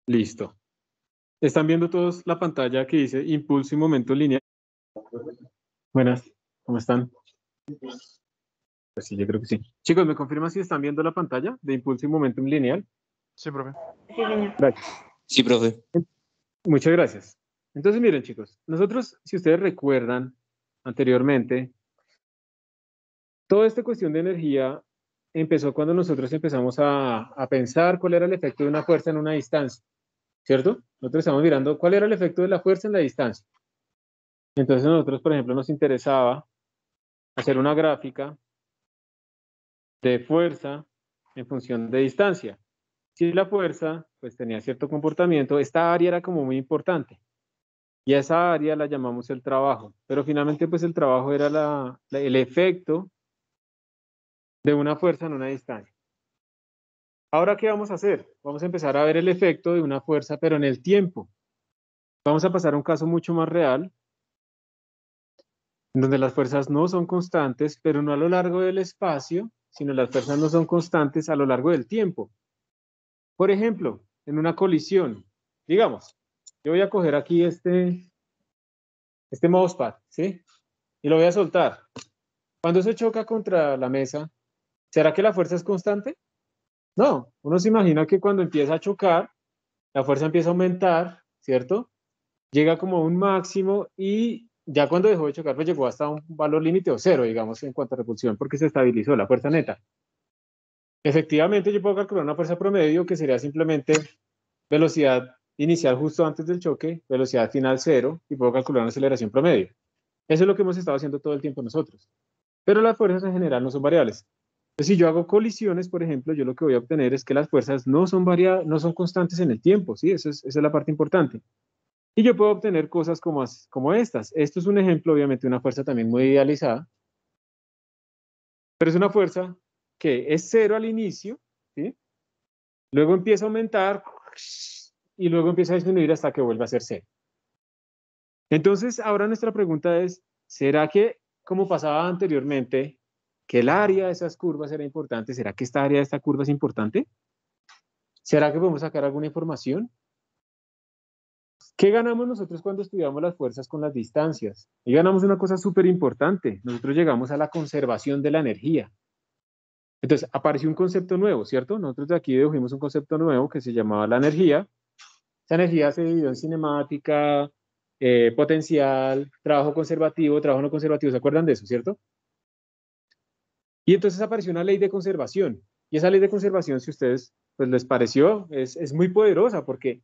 Listo. ¿Están viendo todos la pantalla que dice impulso y momento lineal? Buenas, ¿cómo están? Pues sí, yo creo que sí. Chicos, ¿me confirman si están viendo la pantalla de impulso y momentum lineal? Sí, profe. Sí, señor. Gracias. Sí, profe. Muchas gracias. Entonces, miren, chicos, nosotros, si ustedes recuerdan anteriormente, toda esta cuestión de energía empezó cuando nosotros empezamos a pensar cuál era el efecto de una fuerza en una distancia, ¿cierto? Nosotros estamos mirando cuál era el efecto de la fuerza en la distancia. Entonces, nosotros, por ejemplo, nos interesaba hacer una gráfica de fuerza en función de distancia. Si la fuerza pues tenía cierto comportamiento, esta área era como muy importante y a esa área la llamamos el trabajo, pero finalmente pues el trabajo era el efecto de una fuerza en una distancia. Ahora, ¿qué vamos a hacer? Vamos a empezar a ver el efecto de una fuerza, pero en el tiempo. Vamos a pasar a un caso mucho más real, en donde las fuerzas no son constantes, pero no a lo largo del espacio, sino las fuerzas no son constantes a lo largo del tiempo. Por ejemplo, en una colisión, digamos, yo voy a coger aquí este mousepad, ¿sí? Y lo voy a soltar. Cuando se choca contra la mesa, ¿será que la fuerza es constante? No, uno se imagina que cuando empieza a chocar, la fuerza empieza a aumentar, ¿cierto? Llega como a un máximo y ya cuando dejó de chocar, pues llegó hasta un valor límite o cero, digamos, en cuanto a repulsión, porque se estabilizó la fuerza neta. Efectivamente, yo puedo calcular una fuerza promedio que sería simplemente velocidad inicial justo antes del choque, velocidad final cero, y puedo calcular una aceleración promedio. Eso es lo que hemos estado haciendo todo el tiempo nosotros. Pero las fuerzas en general no son variables. Entonces, si yo hago colisiones, por ejemplo, yo lo que voy a obtener es que las fuerzas no son no son constantes en el tiempo, ¿sí? Esa es la parte importante. Y yo puedo obtener cosas como estas. Esto es un ejemplo, obviamente, de una fuerza también muy idealizada, pero es una fuerza que es cero al inicio, ¿sí? Luego empieza a aumentar y luego empieza a disminuir hasta que vuelva a ser cero. Entonces, ahora nuestra pregunta es, ¿será que, como pasaba anteriormente, que el área de esas curvas era importante? ¿Será que esta área de esta curva es importante? ¿Será que podemos sacar alguna información? ¿Qué ganamos nosotros cuando estudiamos las fuerzas con las distancias? Y ganamos una cosa súper importante. Nosotros llegamos a la conservación de la energía. Entonces, apareció un concepto nuevo, ¿cierto? Nosotros de aquí dedujimos un concepto nuevo que se llamaba la energía. Esa energía se dividió en cinemática, potencial, trabajo conservativo, trabajo no conservativo. ¿Se acuerdan de eso, cierto? Y entonces apareció una ley de conservación. Y esa ley de conservación, si a ustedes pues, les pareció, es muy poderosa porque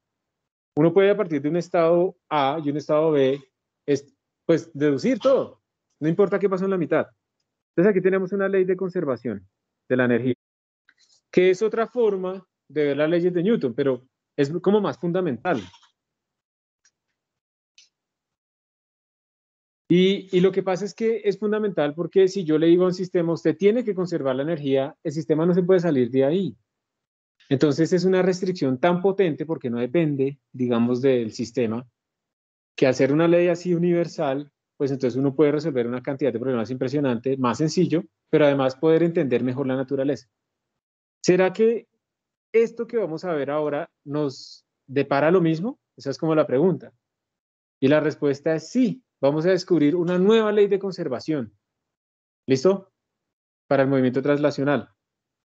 uno puede a partir de un estado A y un estado B, pues deducir todo. No importa qué pasó en la mitad. Entonces aquí tenemos una ley de conservación de la energía, que es otra forma de ver las leyes de Newton, pero es como más fundamental. Y lo que pasa es que es fundamental porque si yo le digo a un sistema, usted tiene que conservar la energía, el sistema no se puede salir de ahí. Entonces es una restricción tan potente porque no depende, digamos, del sistema, que hacer una ley así universal, pues entonces uno puede resolver una cantidad de problemas impresionante, más sencillo, pero además poder entender mejor la naturaleza. ¿Será que esto que vamos a ver ahora nos depara lo mismo? Esa es como la pregunta. Y la respuesta es sí. Vamos a descubrir una nueva ley de conservación. ¿Listo? Para el movimiento translacional.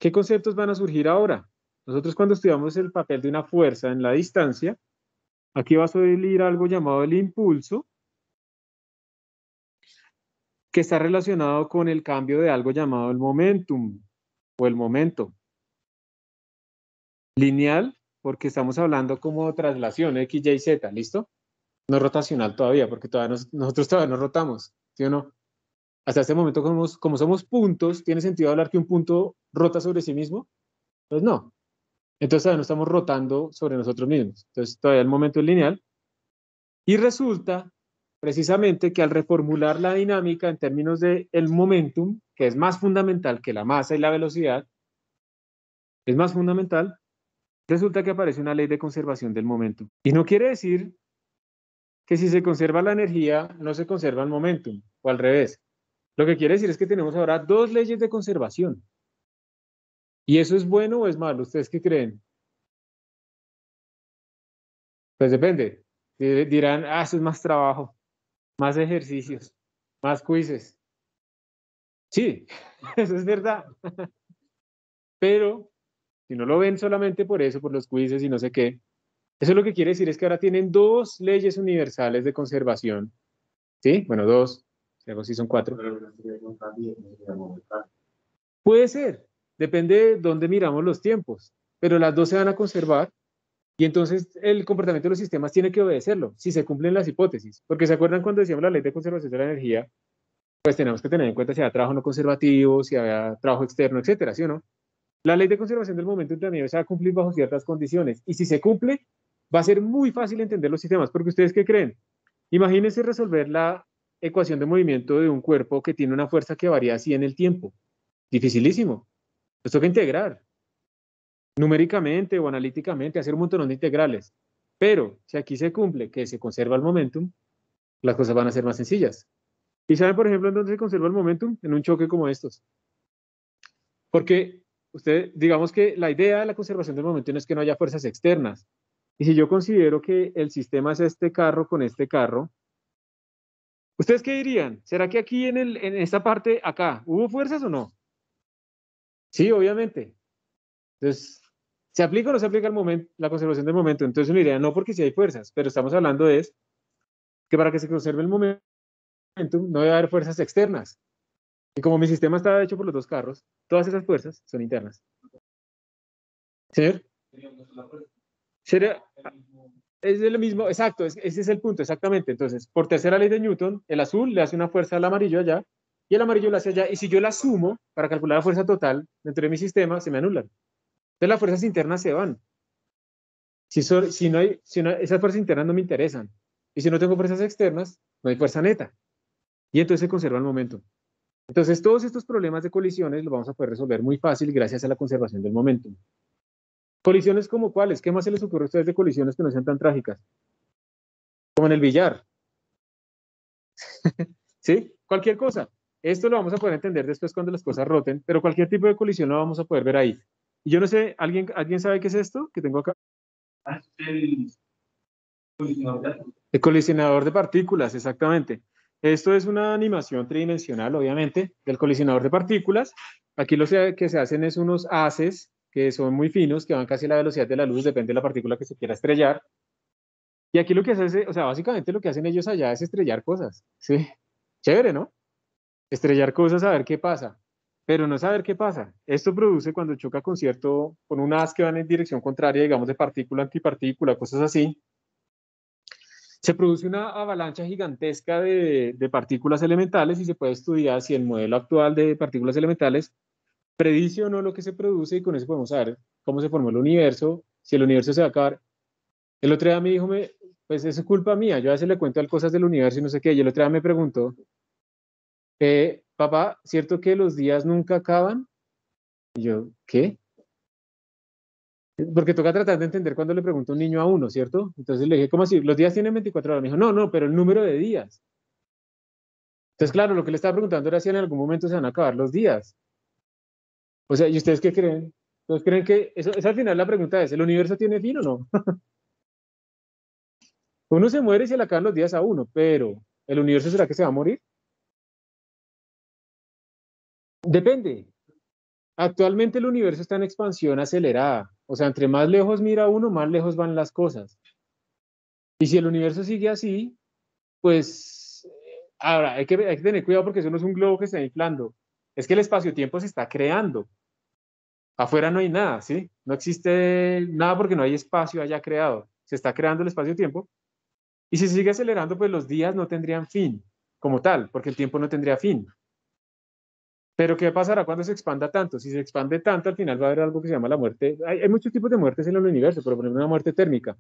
¿Qué conceptos van a surgir ahora? Nosotros cuando estudiamos el papel de una fuerza en la distancia, aquí va a salir algo llamado el impulso, que está relacionado con el cambio de algo llamado el momentum o el momento. Lineal, porque estamos hablando como traslación, X, Y, Z, ¿listo? No rotacional todavía, porque nosotros todavía no rotamos, ¿sí o no? Hasta este momento, como somos puntos, ¿tiene sentido hablar que un punto rota sobre sí mismo? Pues no. Entonces todavía no estamos rotando sobre nosotros mismos. Entonces todavía el momento es lineal. Y resulta precisamente que al reformular la dinámica en términos del momentum, que es más fundamental que la masa y la velocidad, es más fundamental, resulta que aparece una ley de conservación del momentum. Y no quiere decir que si se conserva la energía, no se conserva el momentum, o al revés. Lo que quiere decir es que tenemos ahora dos leyes de conservación. ¿Y eso es bueno o es malo? ¿Ustedes qué creen? Pues depende. Dirán, ah, eso es más trabajo, más ejercicios, más quizzes. Sí, eso es verdad. Pero si no lo ven solamente por eso, por los quizzes y no sé qué, eso lo que quiere decir es que ahora tienen dos leyes universales de conservación. ¿Sí? Bueno, dos. Si algo sí son cuatro. Puede ser. Depende de dónde miramos los tiempos. Pero las dos se van a conservar y entonces el comportamiento de los sistemas tiene que obedecerlo, si se cumplen las hipótesis. Porque se acuerdan cuando decíamos la ley de conservación de la energía, pues tenemos que tener en cuenta si hay trabajo no conservativo, si hay trabajo externo, etcétera, ¿sí o no? La ley de conservación del momento también se va a cumplir bajo ciertas condiciones. Y si se cumple, va a ser muy fácil entender los sistemas. Porque ustedes, ¿qué creen? Imagínense resolver la ecuación de movimiento de un cuerpo que tiene una fuerza que varía así en el tiempo. Dificilísimo. Esto toca integrar numéricamente o analíticamente, hacer un montón de integrales. Pero si aquí se cumple que se conserva el momentum, las cosas van a ser más sencillas. ¿Y saben, por ejemplo, en dónde se conserva el momentum? En un choque como estos. Porque usted, digamos que la idea de la conservación del momentum es que no haya fuerzas externas. Y si yo considero que el sistema es este carro con este carro, ¿ustedes qué dirían? ¿Será que aquí en esta parte, acá, hubo fuerzas o no? Sí, obviamente. Entonces, ¿se aplica o no se aplica el momento, la conservación del momento? Entonces uno diría, no, porque sí hay fuerzas, pero estamos hablando de es que para que se conserve el momento no debe haber fuerzas externas. Y como mi sistema está hecho por los dos carros, todas esas fuerzas son internas. ¿Sí? ¿Sería? Es de lo mismo, exacto, ese es el punto, exactamente. Entonces, por tercera ley de Newton, el azul le hace una fuerza al amarillo allá y el amarillo le hace allá. Y si yo la sumo para calcular la fuerza total dentro de mi sistema, se me anulan. Entonces, las fuerzas internas se van. Si no, esas fuerzas internas no me interesan. Y si no tengo fuerzas externas, no hay fuerza neta. Y entonces se conserva el momento. Entonces, todos estos problemas de colisiones los vamos a poder resolver muy fácil gracias a la conservación del momento. ¿Colisiones como cuáles? ¿Qué más se les ocurre a ustedes de colisiones que no sean tan trágicas? Como en el billar, ¿sí? Cualquier cosa. Esto lo vamos a poder entender después cuando las cosas roten, pero cualquier tipo de colisión lo vamos a poder ver ahí. Y yo no sé, ¿alguien sabe qué es esto que tengo acá? El colisionador de partículas, exactamente. Esto es una animación tridimensional, obviamente, del colisionador de partículas. Aquí lo que se hacen es unos haces que son muy finos, que van casi a la velocidad de la luz, depende de la partícula que se quiera estrellar. Y aquí lo que hace es, o sea, básicamente lo que hacen ellos allá es estrellar cosas. Sí, chévere, ¿no? Estrellar cosas a ver qué pasa, pero no saber qué pasa. Esto produce cuando choca con un haz que van en dirección contraria, digamos de partícula antipartícula, cosas así. Se produce una avalancha gigantesca de partículas elementales y se puede estudiar si el modelo actual de partículas elementales predice o no lo que se produce y con eso podemos saber cómo se formó el universo, si el universo se va a acabar. El otro día mi hijo pues es culpa mía, yo a veces le cuento cosas del universo y no sé qué, y el otro día me preguntó, papá, ¿cierto que los días nunca acaban? Y yo, ¿qué? Porque toca tratar de entender cuando le pregunto a un niño a uno, ¿cierto? Entonces le dije, ¿cómo así? Los días tienen 24 horas. Me dijo, no, no, pero el número de días. Entonces, claro, lo que le estaba preguntando era si en algún momento se van a acabar los días. O sea, ¿y ustedes qué creen? ¿Ustedes creen que eso al final la pregunta es, ¿el universo tiene fin o no? Uno se muere y se le acaban los días a uno, pero ¿el universo será que se va a morir? Depende. Actualmente el universo está en expansión acelerada. O sea, entre más lejos mira uno, más lejos van las cosas. Y si el universo sigue así, pues ahora hay que tener cuidado porque eso no es un globo que se está inflando. Es que el espacio-tiempo se está creando. Afuera no hay nada, ¿sí? No existe nada porque no hay espacio allá creado. Se está creando el espacio-tiempo. Y si se sigue acelerando, pues los días no tendrían fin como tal, porque el tiempo no tendría fin. Pero ¿qué pasará cuando se expanda tanto? Si se expande tanto, al final va a haber algo que se llama la muerte. Hay muchos tipos de muertes en el universo, pero por ejemplo una muerte térmica,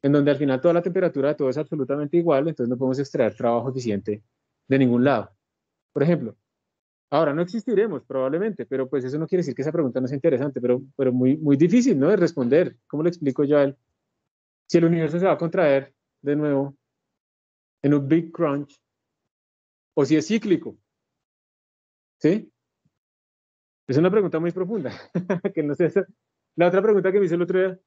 en donde al final toda la temperatura de todo es absolutamente igual, entonces no podemos extraer trabajo eficiente de ningún lado. Por ejemplo, ahora no existiremos probablemente, pero pues eso no quiere decir que esa pregunta no sea interesante, pero muy, muy difícil, ¿no? De responder. ¿Cómo le explico yo a él? Si el universo se va a contraer de nuevo en un Big Crunch, o si es cíclico, ¿sí? Es una pregunta muy profunda, que no sé, la otra pregunta que me hizo el otro día,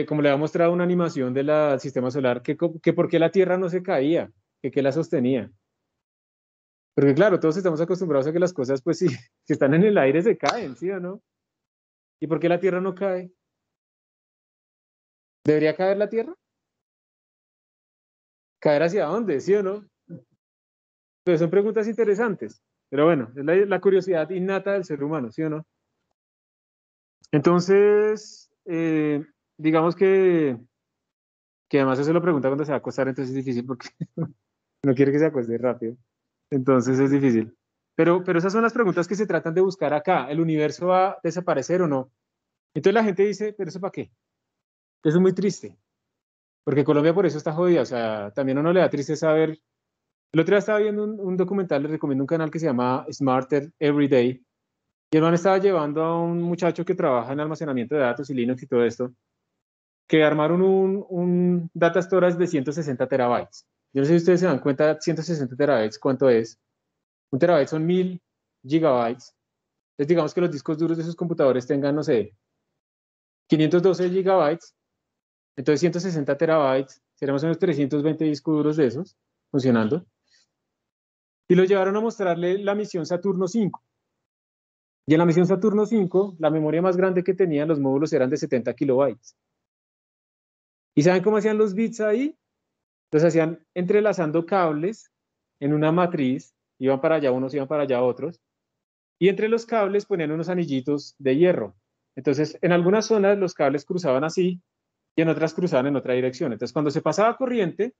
como le había mostrado una animación del sistema solar, que por qué la Tierra no se caía, que qué la sostenía. Porque claro, todos estamos acostumbrados a que las cosas, pues sí, si están en el aire se caen, ¿sí o no? ¿Y por qué la Tierra no cae? ¿Debería caer la Tierra? ¿Caer hacia dónde? ¿Sí o no? Pues son preguntas interesantes. Pero bueno, es la curiosidad innata del ser humano, ¿sí o no? Entonces, digamos que además eso lo pregunta cuando se va a acostar, entonces es difícil porque no quiere que se acueste rápido. Entonces es difícil. Pero esas son las preguntas que se tratan de buscar acá. ¿El universo va a desaparecer o no? Entonces la gente dice, ¿pero eso para qué? Eso es muy triste, porque Colombia por eso está jodida. O sea, también a uno le da triste saber. El otro día estaba viendo un documental, les recomiendo un canal que se llama Smarter Every Day. Y el man estaba llevando a un muchacho que trabaja en almacenamiento de datos y Linux y todo esto, que armaron un data storage de 160 terabytes. Yo no sé si ustedes se dan cuenta, 160 terabytes, ¿cuánto es? Un terabyte son 1000 gigabytes. Entonces digamos que los discos duros de sus computadores tengan, no sé, 512 gigabytes, entonces 160 terabytes, seremos unos 320 discos duros de esos funcionando. Y lo llevaron a mostrarle la misión Saturno 5. Y en la misión Saturno 5, la memoria más grande que tenían los módulos eran de 70 kilobytes. ¿Y saben cómo hacían los bits ahí? Los hacían entrelazando cables en una matriz, iban para allá unos, iban para allá otros, y entre los cables ponían unos anillitos de hierro. Entonces, en algunas zonas los cables cruzaban así y en otras cruzaban en otra dirección. Entonces, cuando se pasaba corriente,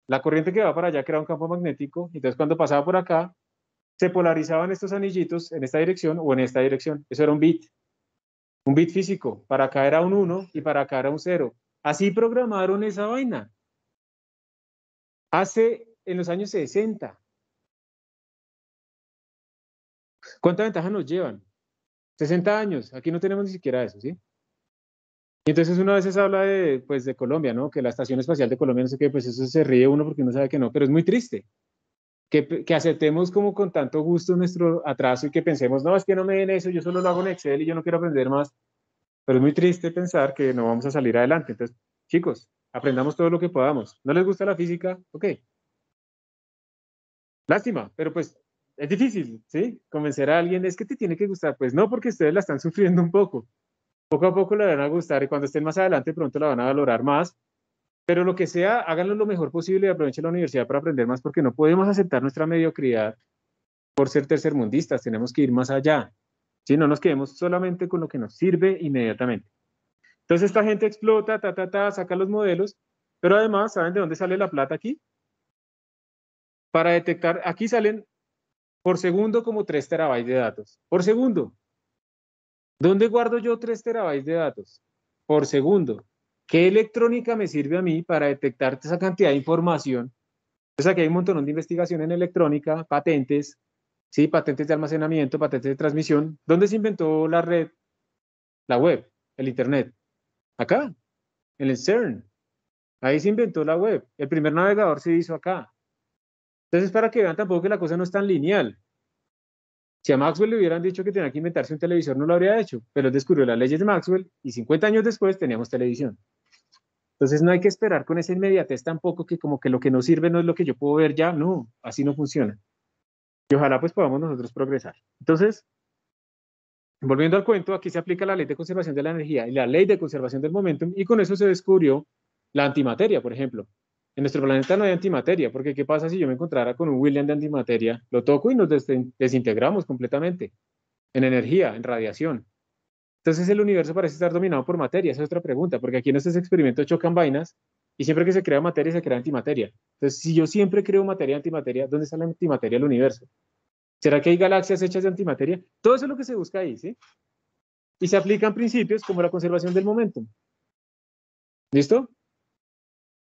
la corriente que va para allá crea un campo magnético, entonces cuando pasaba por acá, se polarizaban estos anillitos en esta dirección o en esta dirección. Eso era un bit físico. Para acá era un 1 y para acá era un 0. Así programaron esa vaina. Hace en los años 60. ¿Cuánta ventaja nos llevan? 60 años. Aquí no tenemos ni siquiera eso, ¿sí? Y entonces una vez habla de, pues, de Colombia, ¿no? Que la Estación Espacial de Colombia, no sé qué, pues eso se ríe uno porque uno sabe que no, pero es muy triste. Que aceptemos como con tanto gusto nuestro atraso y que pensemos, no, es que no me den eso, yo solo lo hago en Excel y yo no quiero aprender más. Pero es muy triste pensar que no vamos a salir adelante. Entonces, chicos, aprendamos todo lo que podamos. ¿No les gusta la física? Ok, lástima, pero pues es difícil, ¿sí? Convencer a alguien es que te tiene que gustar. Pues no, porque ustedes la están sufriendo un poco. Poco a poco la van a gustar y cuando estén más adelante pronto la van a valorar más. Pero lo que sea, háganlo lo mejor posible y aprovechen la universidad para aprender más porque no podemos aceptar nuestra mediocridad por ser tercermundistas. Tenemos que ir más allá. Si no nos quedemos solamente con lo que nos sirve inmediatamente. Entonces esta gente explota, saca los modelos, pero además, ¿saben de dónde sale la plata aquí? Para detectar, aquí salen por segundo como 3 terabytes de datos. Por segundo. ¿Dónde guardo yo 3 terabytes de datos? Por segundo. ¿Qué electrónica me sirve a mí para detectar esa cantidad de información? Entonces aquí hay un montón de investigación en electrónica, patentes, ¿sí? Patentes de almacenamiento, patentes de transmisión. ¿Dónde se inventó la red? La web, el Internet. Acá, en el CERN. Ahí se inventó la web. El primer navegador se hizo acá. Entonces, para que vean tampoco que la cosa no es tan lineal. Si a Maxwell le hubieran dicho que tenía que inventarse un televisor, no lo habría hecho, pero él descubrió las leyes de Maxwell y 50 años después teníamos televisión. Entonces, no hay que esperar con esa inmediatez tampoco que como que lo que no sirve no es lo que yo puedo ver ya. No, así no funciona. Y ojalá pues podamos nosotros progresar. Entonces, volviendo al cuento, aquí se aplica la ley de conservación de la energía y la ley de conservación del momentum y con eso se descubrió la antimateria, por ejemplo. En nuestro planeta no hay antimateria, porque ¿qué pasa si yo me encontrara con un William de antimateria? Lo toco y nos desintegramos completamente en energía, en radiación. Entonces el universo parece estar dominado por materia, esa es otra pregunta, porque aquí en estos experimentos chocan vainas y siempre que se crea materia se crea antimateria. Entonces, si yo siempre creo materia antimateria, ¿dónde está la antimateria del universo? ¿Será que hay galaxias hechas de antimateria? Todo eso es lo que se busca ahí, ¿sí? Y se aplican principios como la conservación del momentum. ¿Listo?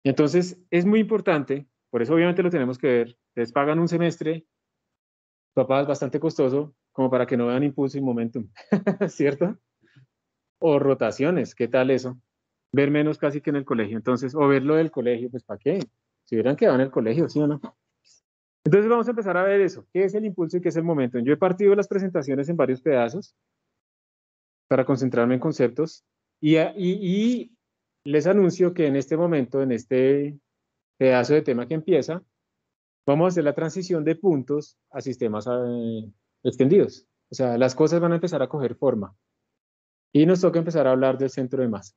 Entonces, es muy importante, por eso obviamente lo tenemos que ver. Les pagan un semestre, papá, es bastante costoso, como para que no vean impulso y momentum, ¿cierto? O rotaciones, ¿qué tal eso? Ver menos casi que en el colegio. Entonces, o ver lo del colegio, pues ¿para qué? Si hubieran quedado en el colegio, ¿sí o no? Entonces vamos a empezar a ver eso. ¿Qué es el impulso y qué es el momentum? Yo he partido las presentaciones en varios pedazos para concentrarme en conceptos y les anuncio que en este momento, en este pedazo de tema que empieza, vamos a hacer la transición de puntos a sistemas extendidos. O sea, las cosas van a empezar a coger forma. Y nos toca empezar a hablar del centro de masa.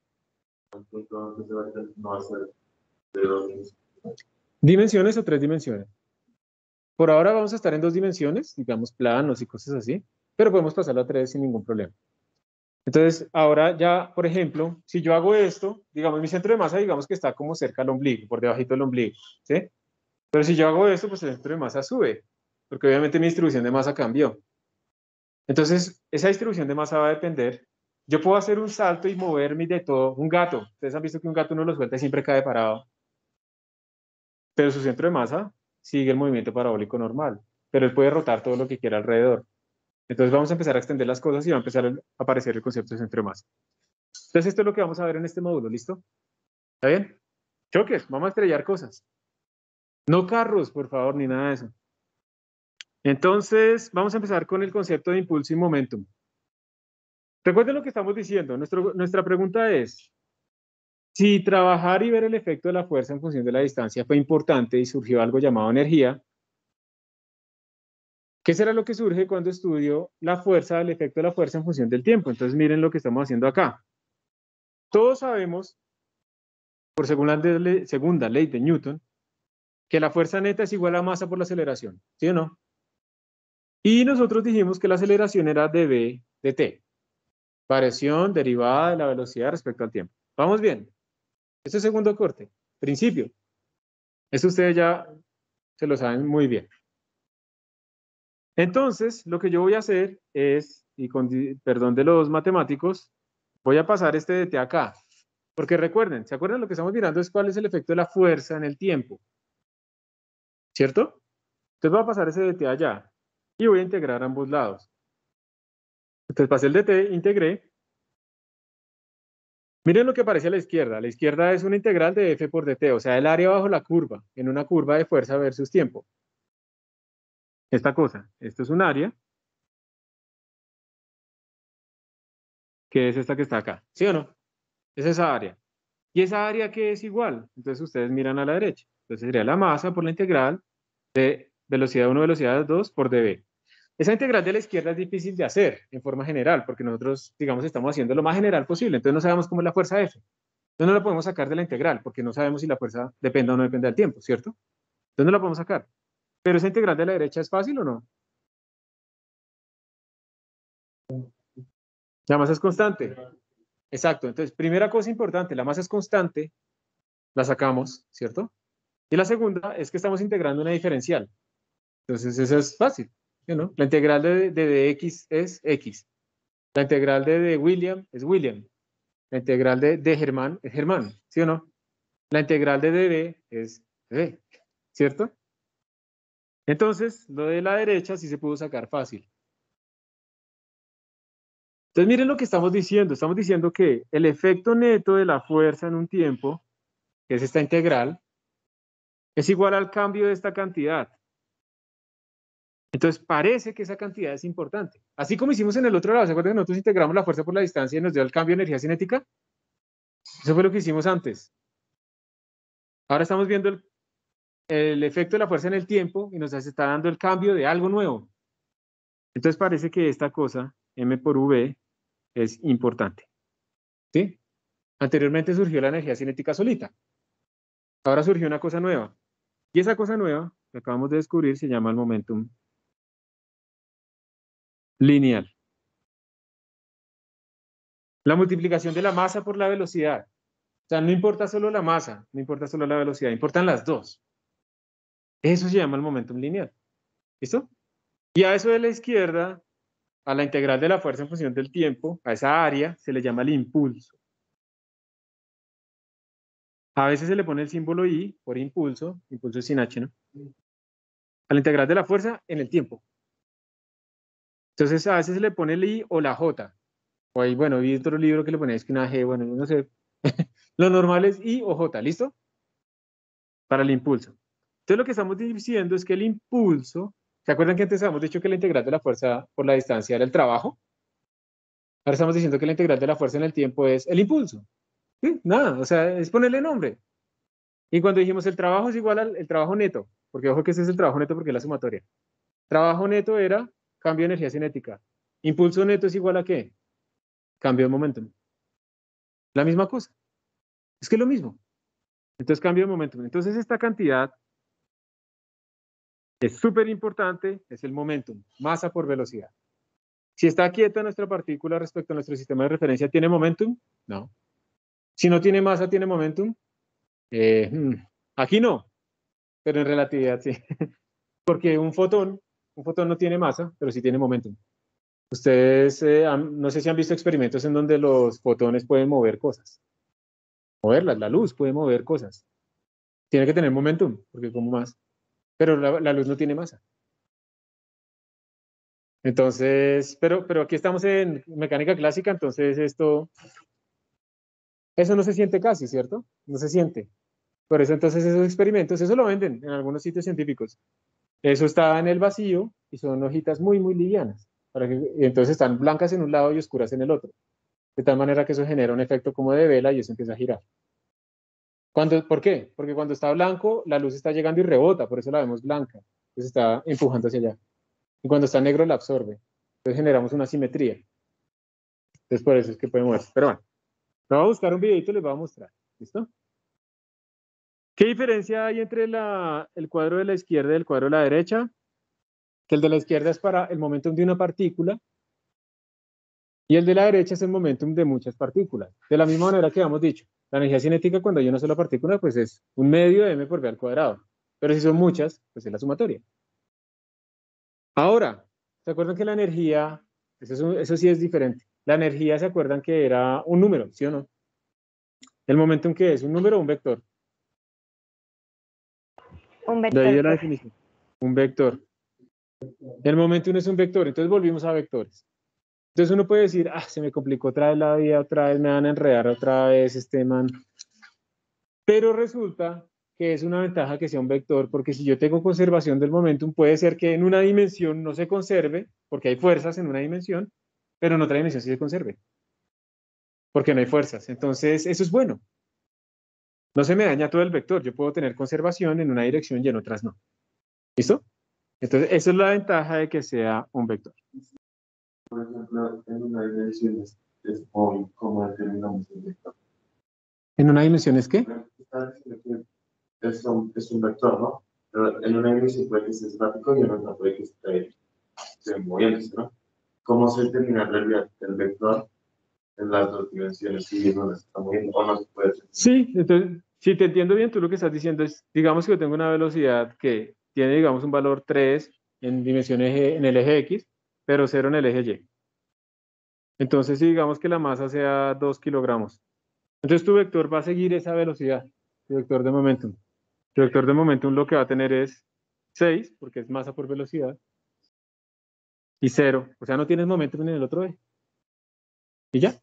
¿Dimensiones o 3 dimensiones? Por ahora vamos a estar en 2 dimensiones, digamos planos y cosas así, pero podemos pasarlo a 3 sin ningún problema. Entonces, ahora ya, por ejemplo, si yo hago esto, digamos, mi centro de masa, digamos que está como cerca al ombligo, por debajito del ombligo, ¿sí? Pero si yo hago esto, pues el centro de masa sube, porque obviamente mi distribución de masa cambió. Entonces, esa distribución de masa va a depender. Yo puedo hacer un salto y moverme de todo. Un gato, ustedes han visto que un gato uno lo suelta y siempre cae parado, pero su centro de masa sigue el movimiento parabólico normal, pero él puede rotar todo lo que quiera alrededor. Entonces vamos a empezar a extender las cosas y va a empezar a aparecer el concepto de centro de masa. Entonces esto es lo que vamos a ver en este módulo, ¿listo? ¿Está bien? Choques, vamos a estrellar cosas. No carros, por favor, ni nada de eso. Entonces, vamos a empezar con el concepto de impulso y momentum. Recuerden lo que estamos diciendo. Nuestra pregunta es, si trabajar y ver el efecto de la fuerza en función de la distancia fue importante y surgió algo llamado energía, ¿qué será lo que surge cuando estudio la fuerza, el efecto de la fuerza en función del tiempo? Entonces, miren lo que estamos haciendo acá. Todos sabemos, por segunda ley de Newton, que la fuerza neta es igual a masa por la aceleración, ¿sí o no? Y nosotros dijimos que la aceleración era dv de t, variación derivada de la velocidad respecto al tiempo. ¿Vamos bien? Este es segundo corte, principio. Eso ustedes ya se lo saben muy bien. Entonces, lo que yo voy a hacer es, y con perdón de los matemáticos, voy a pasar este de t acá. Porque recuerden, ¿se acuerdan? Lo que estamos mirando es cuál es el efecto de la fuerza en el tiempo. ¿Cierto? Entonces voy a pasar ese de t allá y voy a integrar ambos lados. Entonces pasé el de t, integré. Miren lo que aparece a la izquierda. La izquierda es una integral de f por dt, o sea, el área bajo la curva, en una curva de fuerza versus tiempo. Esta cosa, esto es un área, que es esta que está acá, ¿sí o no? Es esa área. ¿Y esa área qué es igual? Entonces ustedes miran a la derecha. Entonces sería la masa por la integral de velocidad 1, velocidad 2 por dv. Esa integral de la izquierda es difícil de hacer en forma general, porque nosotros, digamos, estamos haciendo lo más general posible, entonces no sabemos cómo es la fuerza F. Entonces no la podemos sacar de la integral, porque no sabemos si la fuerza depende o no depende del tiempo, ¿cierto? Entonces no la podemos sacar. Pero esa integral de la derecha es fácil o no? La masa es constante. Exacto. Entonces, primera cosa importante, la masa es constante, la sacamos, ¿cierto? Y la segunda es que estamos integrando una diferencial. Entonces, eso es fácil, ¿sí, no? La integral de x es x. La integral de William es William. La integral de Germán es Germán, ¿sí o no? La integral de dv es dv, ¿cierto? Entonces, lo de la derecha sí se pudo sacar fácil. Entonces, miren lo que estamos diciendo. Estamos diciendo que el efecto neto de la fuerza en un tiempo, que es esta integral, es igual al cambio de esta cantidad. Entonces, parece que esa cantidad es importante. Así como hicimos en el otro lado, ¿se acuerdan que nosotros integramos la fuerza por la distancia y nos dio el cambio de energía cinética? Eso fue lo que hicimos antes. Ahora estamos viendo el efecto de la fuerza en el tiempo y nos está dando el cambio de algo nuevo. Entonces, parece que esta cosa, m por v, es importante. ¿Sí? Anteriormente surgió la energía cinética solita. Ahora surgió una cosa nueva. Y esa cosa nueva que acabamos de descubrir se llama el momentum lineal. La multiplicación de la masa por la velocidad. O sea, no importa solo la masa, no importa solo la velocidad, importan las dos. Eso se llama el momentum lineal. ¿Listo? Y a eso de la izquierda, a la integral de la fuerza en función del tiempo, a esa área, se le llama el impulso. A veces se le pone el símbolo I por impulso, impulso es sin H, ¿no? A la integral de la fuerza en el tiempo. Entonces, a veces se le pone el I o la J. O ahí, bueno, vi otro libro que le ponía que una G, bueno, no sé. Lo normal es I o J, ¿listo? Para el impulso. Entonces, lo que estamos diciendo es que el impulso, ¿se acuerdan que antes habíamos dicho que la integral de la fuerza por la distancia era el trabajo? Ahora estamos diciendo que la integral de la fuerza en el tiempo es el impulso. Sí, nada, o sea, es ponerle nombre. Y cuando dijimos el trabajo es igual al el trabajo neto, porque ojo que ese es el trabajo neto porque es la sumatoria. Trabajo neto era cambio de energía cinética. Impulso neto es igual a ¿qué? Cambio de momentum. La misma cosa. Es que es lo mismo. Entonces cambio de momentum. Entonces esta cantidad es súper importante, es el momentum, masa por velocidad. Si está quieta nuestra partícula respecto a nuestro sistema de referencia, ¿tiene momentum? No. Si no tiene masa, ¿tiene momentum? Eh, hmm, Aquí no, pero en relatividad sí. Porque un fotón no tiene masa, pero sí tiene momentum. Ustedes, no sé si han visto experimentos en donde los fotones pueden mover cosas. Moverlas, la luz puede mover cosas. Tiene que tener momentum, porque como más. Pero la luz no tiene masa. Entonces, pero aquí estamos en mecánica clásica, entonces eso no se siente casi, ¿cierto? No se siente. Por eso entonces esos experimentos, eso lo venden en algunos sitios científicos. Eso está en el vacío y son hojitas muy, muy livianas. Y entonces están blancas en un lado y oscuras en el otro. De tal manera que eso genera un efecto como de vela y eso empieza a girar. ¿Por qué? Porque cuando está blanco, la luz está llegando y rebota, por eso la vemos blanca. Entonces está empujando hacia allá. Y cuando está negro, la absorbe. Entonces generamos una simetría. Entonces por eso es que puede moverse. Pero bueno, voy a buscar un videito y les voy a mostrar. ¿Listo? ¿Qué diferencia hay entre el cuadro de la izquierda y el cuadro de la derecha? Que el de la izquierda es para el momentum de una partícula y el de la derecha es el momentum de muchas partículas. De la misma manera que habíamos dicho, la energía cinética cuando hay una sola partícula, pues es un medio de m por v al cuadrado. Pero si son muchas, pues es la sumatoria. Ahora, ¿se acuerdan que la energía, eso sí es diferente? La energía, ¿se acuerdan que era un número, sí o no? El momentum que es un número o un vector. Un De ahí vector, de la profe. definición. Un vector. El momentum es un vector, entonces volvimos a vectores. Entonces uno puede decir, se me complicó otra vez la vida, otra vez me van a enredar otra vez este man. Pero resulta que es una ventaja que sea un vector, porque si yo tengo conservación del momentum, puede ser que en una dimensión no se conserve, porque hay fuerzas en una dimensión, pero en otra dimensión sí se conserve, porque no hay fuerzas. Entonces, eso es bueno. No se me daña todo el vector. Yo puedo tener conservación en una dirección y en otras no. ¿Listo? Entonces, esa es la ventaja de que sea un vector. Por ejemplo, en una dimensión es móvil, como determinamos el vector. ¿En una dimensión es qué? Está diciendo que es un vector, ¿no? Pero en una dimensión puede que esté estático y en otra puede que esté moviéndose, ¿no? ¿Cómo se determina en realidad el vector en las dos dimensiones si no se está moviendo o no se puede determinar? Sí, entonces, si te entiendo bien, tú lo que estás diciendo es, digamos que yo tengo una velocidad que tiene, digamos, un valor 3 en dimensión en el eje X, pero 0 en el eje Y. Entonces, si digamos que la masa sea 2 kilogramos, entonces tu vector va a seguir esa velocidad, tu vector de momentum. Tu vector de momentum lo que va a tener es 6, porque es masa por velocidad, y 0. O sea, no tienes momentum en el otro eje. ¿Y ya?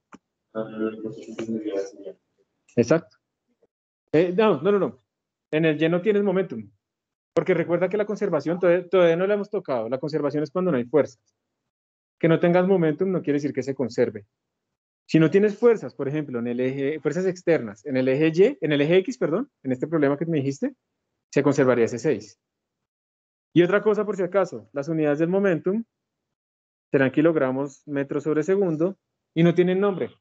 Exacto. No. En el Y no tienes momentum. Porque recuerda que la conservación todavía no la hemos tocado. La conservación es cuando no hay fuerzas. Que no tengas momentum no quiere decir que se conserve. Si no tienes fuerzas, por ejemplo, en el eje, fuerzas externas, en el eje Y, en el eje X, perdón, en este problema que me dijiste, se conservaría ese 6. Y otra cosa, por si acaso, las unidades del momentum serán kilogramos metros sobre segundo y no tienen nombre.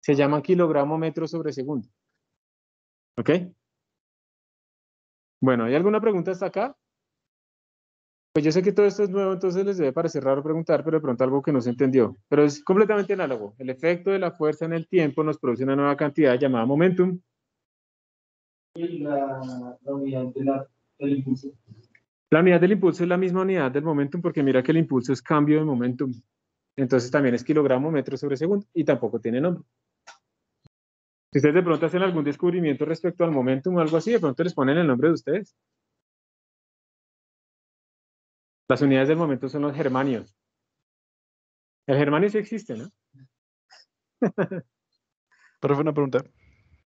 Se llaman kilogramo metro sobre segundo. ¿Ok? Bueno, ¿hay alguna pregunta hasta acá? Pues yo sé que todo esto es nuevo, entonces les debe parecer raro preguntar, pero de pronto algo que no se entendió. Pero es completamente análogo. El efecto de la fuerza en el tiempo nos produce una nueva cantidad llamada momentum. Y la unidad del impulso. La unidad del impulso es la misma unidad del momentum porque mira que el impulso es cambio de momentum. Entonces también es kilogramo metro sobre segundo y tampoco tiene nombre. Si ustedes de pronto hacen algún descubrimiento respecto al momentum o algo así, de pronto les ponen el nombre de ustedes. Las unidades del momento son los germanios. El germanio sí existe, ¿no? Profe, una pregunta.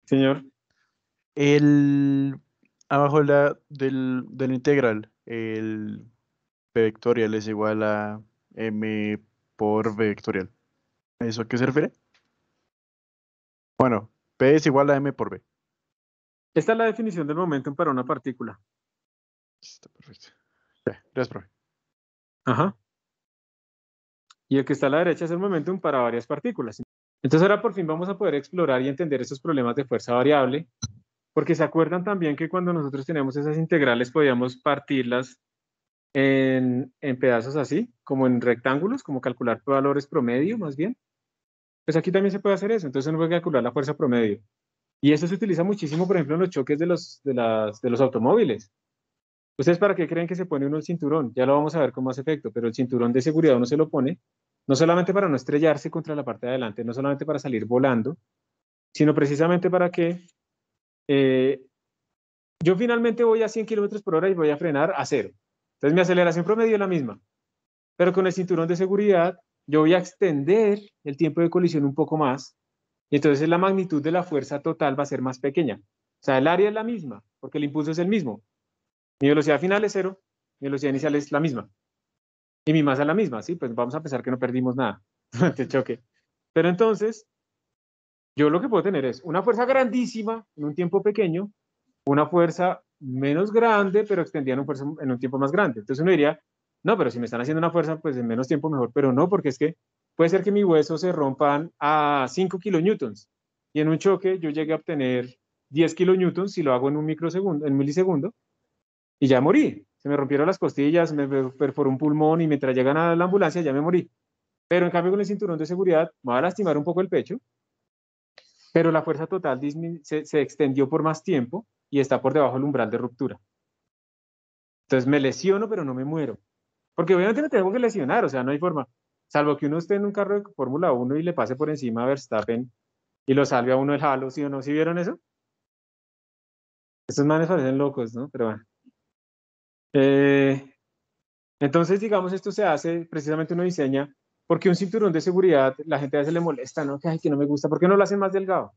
Señor. Abajo del integral, el p vectorial es igual a m por v vectorial. ¿A eso a qué se refiere? Bueno, P es igual a M por B. Esta es la definición del momentum para una partícula. Está perfecto. Ya, gracias, profe. Ajá. Y el que está a la derecha es el momentum para varias partículas. Entonces ahora por fin vamos a poder explorar y entender esos problemas de fuerza variable, porque se acuerdan también que cuando nosotros teníamos esas integrales podíamos partirlas en pedazos así, como en rectángulos, como calcular valores promedio más bien. Pues aquí también se puede hacer eso, entonces uno puede calcular la fuerza promedio. Y eso se utiliza muchísimo, por ejemplo, en los choques de los automóviles. ¿Ustedes para qué creen que se pone uno el cinturón? Ya lo vamos a ver con más efecto, pero el cinturón de seguridad uno se lo pone no solamente para no estrellarse contra la parte de adelante, no solamente para salir volando, sino precisamente para que yo finalmente voy a 100 kilómetros por hora y voy a frenar a 0. Entonces mi aceleración promedio es la misma, pero con el cinturón de seguridad yo voy a extender el tiempo de colisión un poco más y entonces la magnitud de la fuerza total va a ser más pequeña. O sea, el área es la misma, porque el impulso es el mismo. Mi velocidad final es 0, mi velocidad inicial es la misma. Y mi masa es la misma, ¿sí? Pues vamos a pensar que no perdimos nada durante el choque. Pero entonces, yo lo que puedo tener es una fuerza grandísima en un tiempo pequeño, una fuerza menos grande, pero extendida en un tiempo más grande. Entonces uno diría, no, pero si me están haciendo una fuerza, pues en menos tiempo mejor. Pero no, porque es que puede ser que mis huesos se rompan a 5 kilonewtons. Y en un choque yo llegue a obtener 10 kilonewtons si lo hago en un microsegundo, en un milisegundo, y ya morí. Se me rompieron las costillas, me perforó un pulmón y mientras llegan a la ambulancia ya me morí. Pero en cambio con el cinturón de seguridad me va a lastimar un poco el pecho, pero la fuerza total se extendió por más tiempo y está por debajo del umbral de ruptura. Entonces me lesiono, pero no me muero. Porque obviamente me tengo que lesionar, o sea, no hay forma. Salvo que uno esté en un carro de Fórmula 1 y le pase por encima a Verstappen y lo salve a uno el halo, ¿sí o no? ¿Sí vieron eso? Estos manes parecen locos, ¿no? Pero bueno. Entonces, digamos, esto se hace, precisamente uno diseña, porque un cinturón de seguridad, la gente a veces le molesta, ¿no? Que, ay, que no me gusta, ¿por qué no lo hacen más delgado?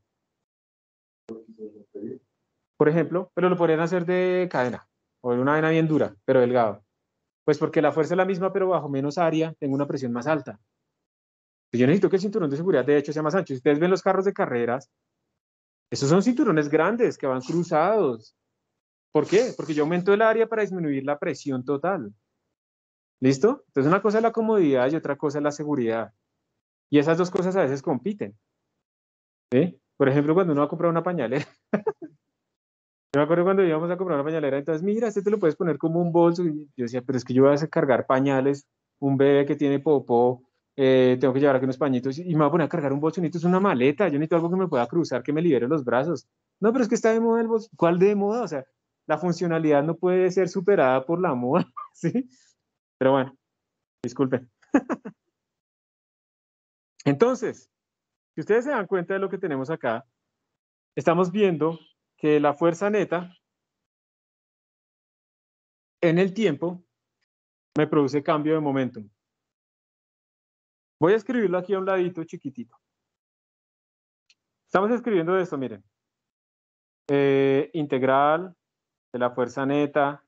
Por ejemplo, pero lo podrían hacer de cadena o de una cadena bien dura, pero delgado. Pues porque la fuerza es la misma, pero bajo menos área, tengo una presión más alta. Yo necesito que el cinturón de seguridad, de hecho, sea más ancho. Si ustedes ven los carros de carreras, esos son cinturones grandes que van cruzados. ¿Por qué? Porque yo aumento el área para disminuir la presión total. ¿Listo? Entonces una cosa es la comodidad y otra cosa es la seguridad. Y esas dos cosas a veces compiten. ¿Sí? Por ejemplo, cuando uno va a comprar una pañalera. Yo me acuerdo cuando íbamos a comprar una pañalera, entonces, mira, este te lo puedes poner como un bolso. Y yo decía, pero es que yo voy a cargar pañales, un bebé que tiene popó, tengo que llevar aquí unos pañitos y me voy a poner a cargar un bolso. Necesito una maleta, yo necesito algo que me pueda cruzar, que me libere los brazos. No, pero es que está de moda el bolso. ¿Cuál de moda? O sea, la funcionalidad no puede ser superada por la moda, ¿sí? Pero bueno, disculpen. Entonces, si ustedes se dan cuenta de lo que tenemos acá, estamos viendo que la fuerza neta en el tiempo me produce cambio de momentum. Voy a escribirlo aquí a un ladito chiquitito. Estamos escribiendo esto, miren. Integral de la fuerza neta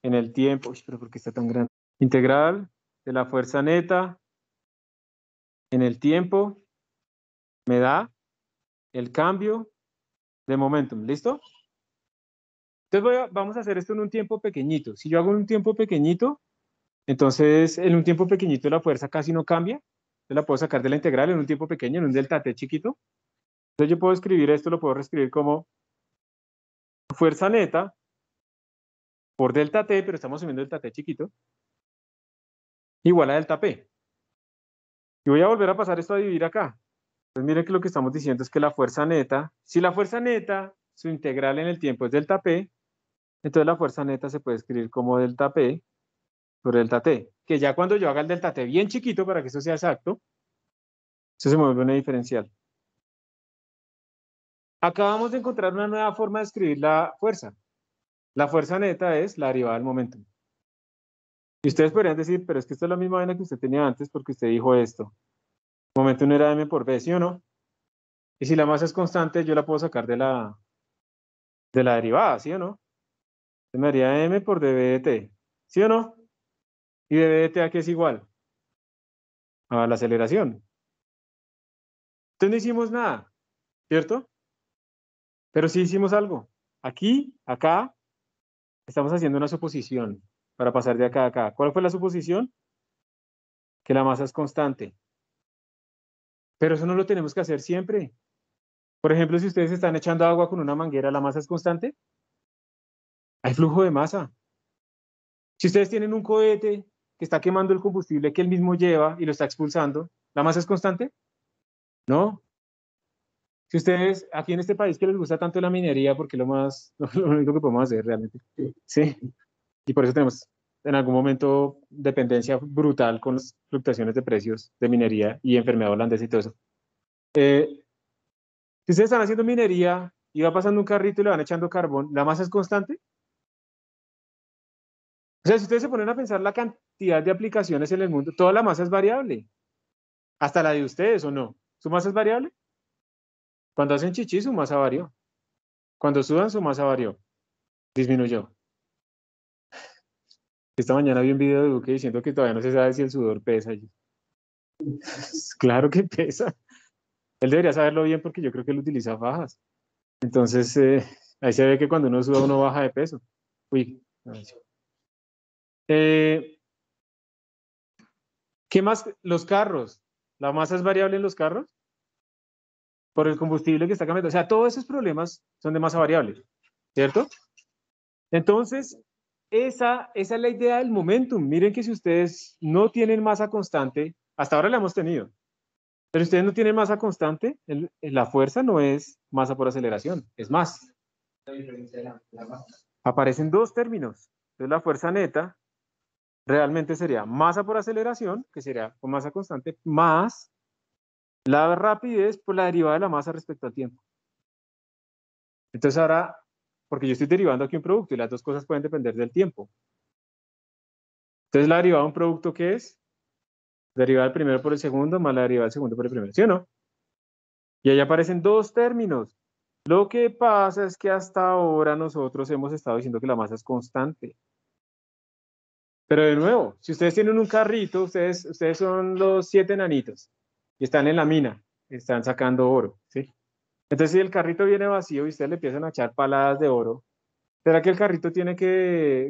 en el tiempo. Uy, pero ¿por qué está tan grande? Integral de la fuerza neta en el tiempo me da el cambio de momentum. ¿Listo? Entonces vamos a hacer esto en un tiempo pequeñito. Si yo hago un tiempo pequeñito, entonces en un tiempo pequeñito la fuerza casi no cambia. Yo la puedo sacar de la integral en un tiempo pequeño, en un delta t chiquito. Entonces yo puedo escribir esto, lo puedo reescribir como fuerza neta por delta t, pero estamos subiendo delta t chiquito, igual a delta p. Y voy a volver a pasar esto a dividir acá. Entonces miren que lo que estamos diciendo es que la fuerza neta, si la fuerza neta, su integral en el tiempo es delta p, entonces la fuerza neta se puede escribir como delta p por delta t, que ya cuando yo haga el delta t bien chiquito para que eso sea exacto, eso se mueve una diferencial. Acabamos de encontrar una nueva forma de escribir la fuerza. La fuerza neta es la derivada del momento. Y ustedes podrían decir, pero es que esto es la misma vaina que usted tenía antes porque usted dijo esto. El momento no era m por b, ¿sí o no? Y si la masa es constante, yo la puedo sacar de la derivada, ¿sí o no? Se me haría m por dv de t, ¿sí o no? Y dv de t a qué es igual a la aceleración. Entonces no hicimos nada. ¿cierto? Pero sí hicimos algo. Aquí, acá, estamos haciendo una suposición para pasar de acá a acá. ¿Cuál fue la suposición? Que la masa es constante. Pero eso no lo tenemos que hacer siempre. Por ejemplo, si ustedes están echando agua con una manguera, ¿la masa es constante? Hay flujo de masa. Si ustedes tienen un cohete que está quemando el combustible que él mismo lleva y lo está expulsando, ¿la masa es constante? No. Si ustedes, aquí en este país que les gusta tanto la minería, porque lo único que podemos hacer realmente. Sí. Y por eso tenemos en algún momento dependencia brutal con las fluctuaciones de precios de minería y enfermedad holandesa y todo eso. Si ustedes están haciendo minería y va pasando un carrito y le van echando carbón, ¿la masa es constante? O sea, si ustedes se ponen a pensar la cantidad de aplicaciones en el mundo, toda la masa es variable. Hasta la de ustedes, ¿o no? ¿Su masa es variable? Cuando hacen chichi, su masa varió. Cuando sudan, su masa varió. Disminuyó. Esta mañana vi un video de Duque diciendo que todavía no se sabe si el sudor pesa. Claro que pesa. Él debería saberlo bien porque yo creo que él utiliza fajas. Entonces, ahí se ve que cuando uno suda, uno baja de peso. Uy. ¿Qué más? Los carros. ¿La masa es variable en los carros? Por el combustible que está cambiando. O sea, todos esos problemas son de masa variable, ¿cierto? Entonces, esa es la idea del momentum. Miren que si ustedes no tienen masa constante, hasta ahora la hemos tenido, pero si ustedes no tienen masa constante, la fuerza no es masa por aceleración, es más. Aparecen dos términos. Entonces, la fuerza neta realmente sería masa por aceleración, que sería con masa constante, más la rapidez por la derivada de la masa respecto al tiempo. Entonces ahora, porque yo estoy derivando aquí un producto y las dos cosas pueden depender del tiempo. Entonces la derivada de un producto, ¿qué es? Derivada del primero por el segundo más la derivada del segundo por el primero, ¿sí o no? Y ahí aparecen dos términos. Lo que pasa es que hasta ahora nosotros hemos estado diciendo que la masa es constante. Pero de nuevo, si ustedes tienen un carrito, ustedes son los 7 enanitos y están en la mina, están sacando oro, ¿sí? Entonces si el carrito viene vacío y ustedes le empiezan a echar paladas de oro, ¿será que el carrito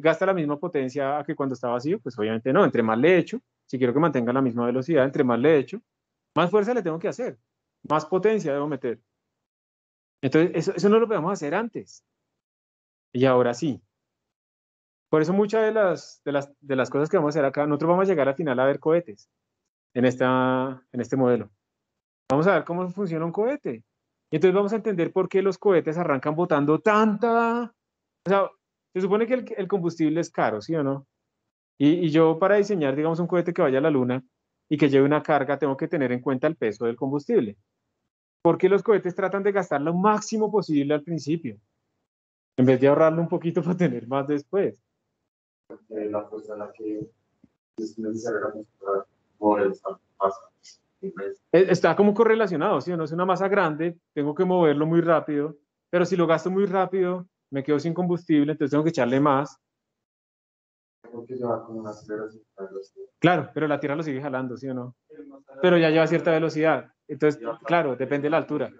gasta la misma potencia a que cuando está vacío? Pues obviamente no, entre más le echo, si quiero que mantenga la misma velocidad, entre más le echo, más fuerza le tengo que hacer, más potencia debo meter. Entonces eso no lo podemos hacer antes. Y ahora sí. Por eso muchas de las cosas que vamos a hacer acá, nosotros vamos a llegar al final a ver cohetes en este modelo. Vamos a ver cómo funciona un cohete. Y entonces vamos a entender por qué los cohetes arrancan botando tanta... O sea, se supone que el combustible es caro, ¿sí o no? Y yo para diseñar, digamos, un cohete que vaya a la luna y que lleve una carga, tengo que tener en cuenta el peso del combustible. Porque los cohetes tratan de gastar lo máximo posible al principio, en vez de ahorrarlo un poquito para tener más después. La fuerza en la que es necesaria para mover esta masa. Está como correlacionado, ¿sí o no? Es una masa grande, tengo que moverlo muy rápido, pero si lo gasto muy rápido, me quedo sin combustible, entonces tengo que echarle más. Porque lleva como una aceleración. Claro, pero la Tierra lo sigue jalando, ¿sí o no? Pero ya lleva cierta velocidad. Entonces, claro, depende de la altura.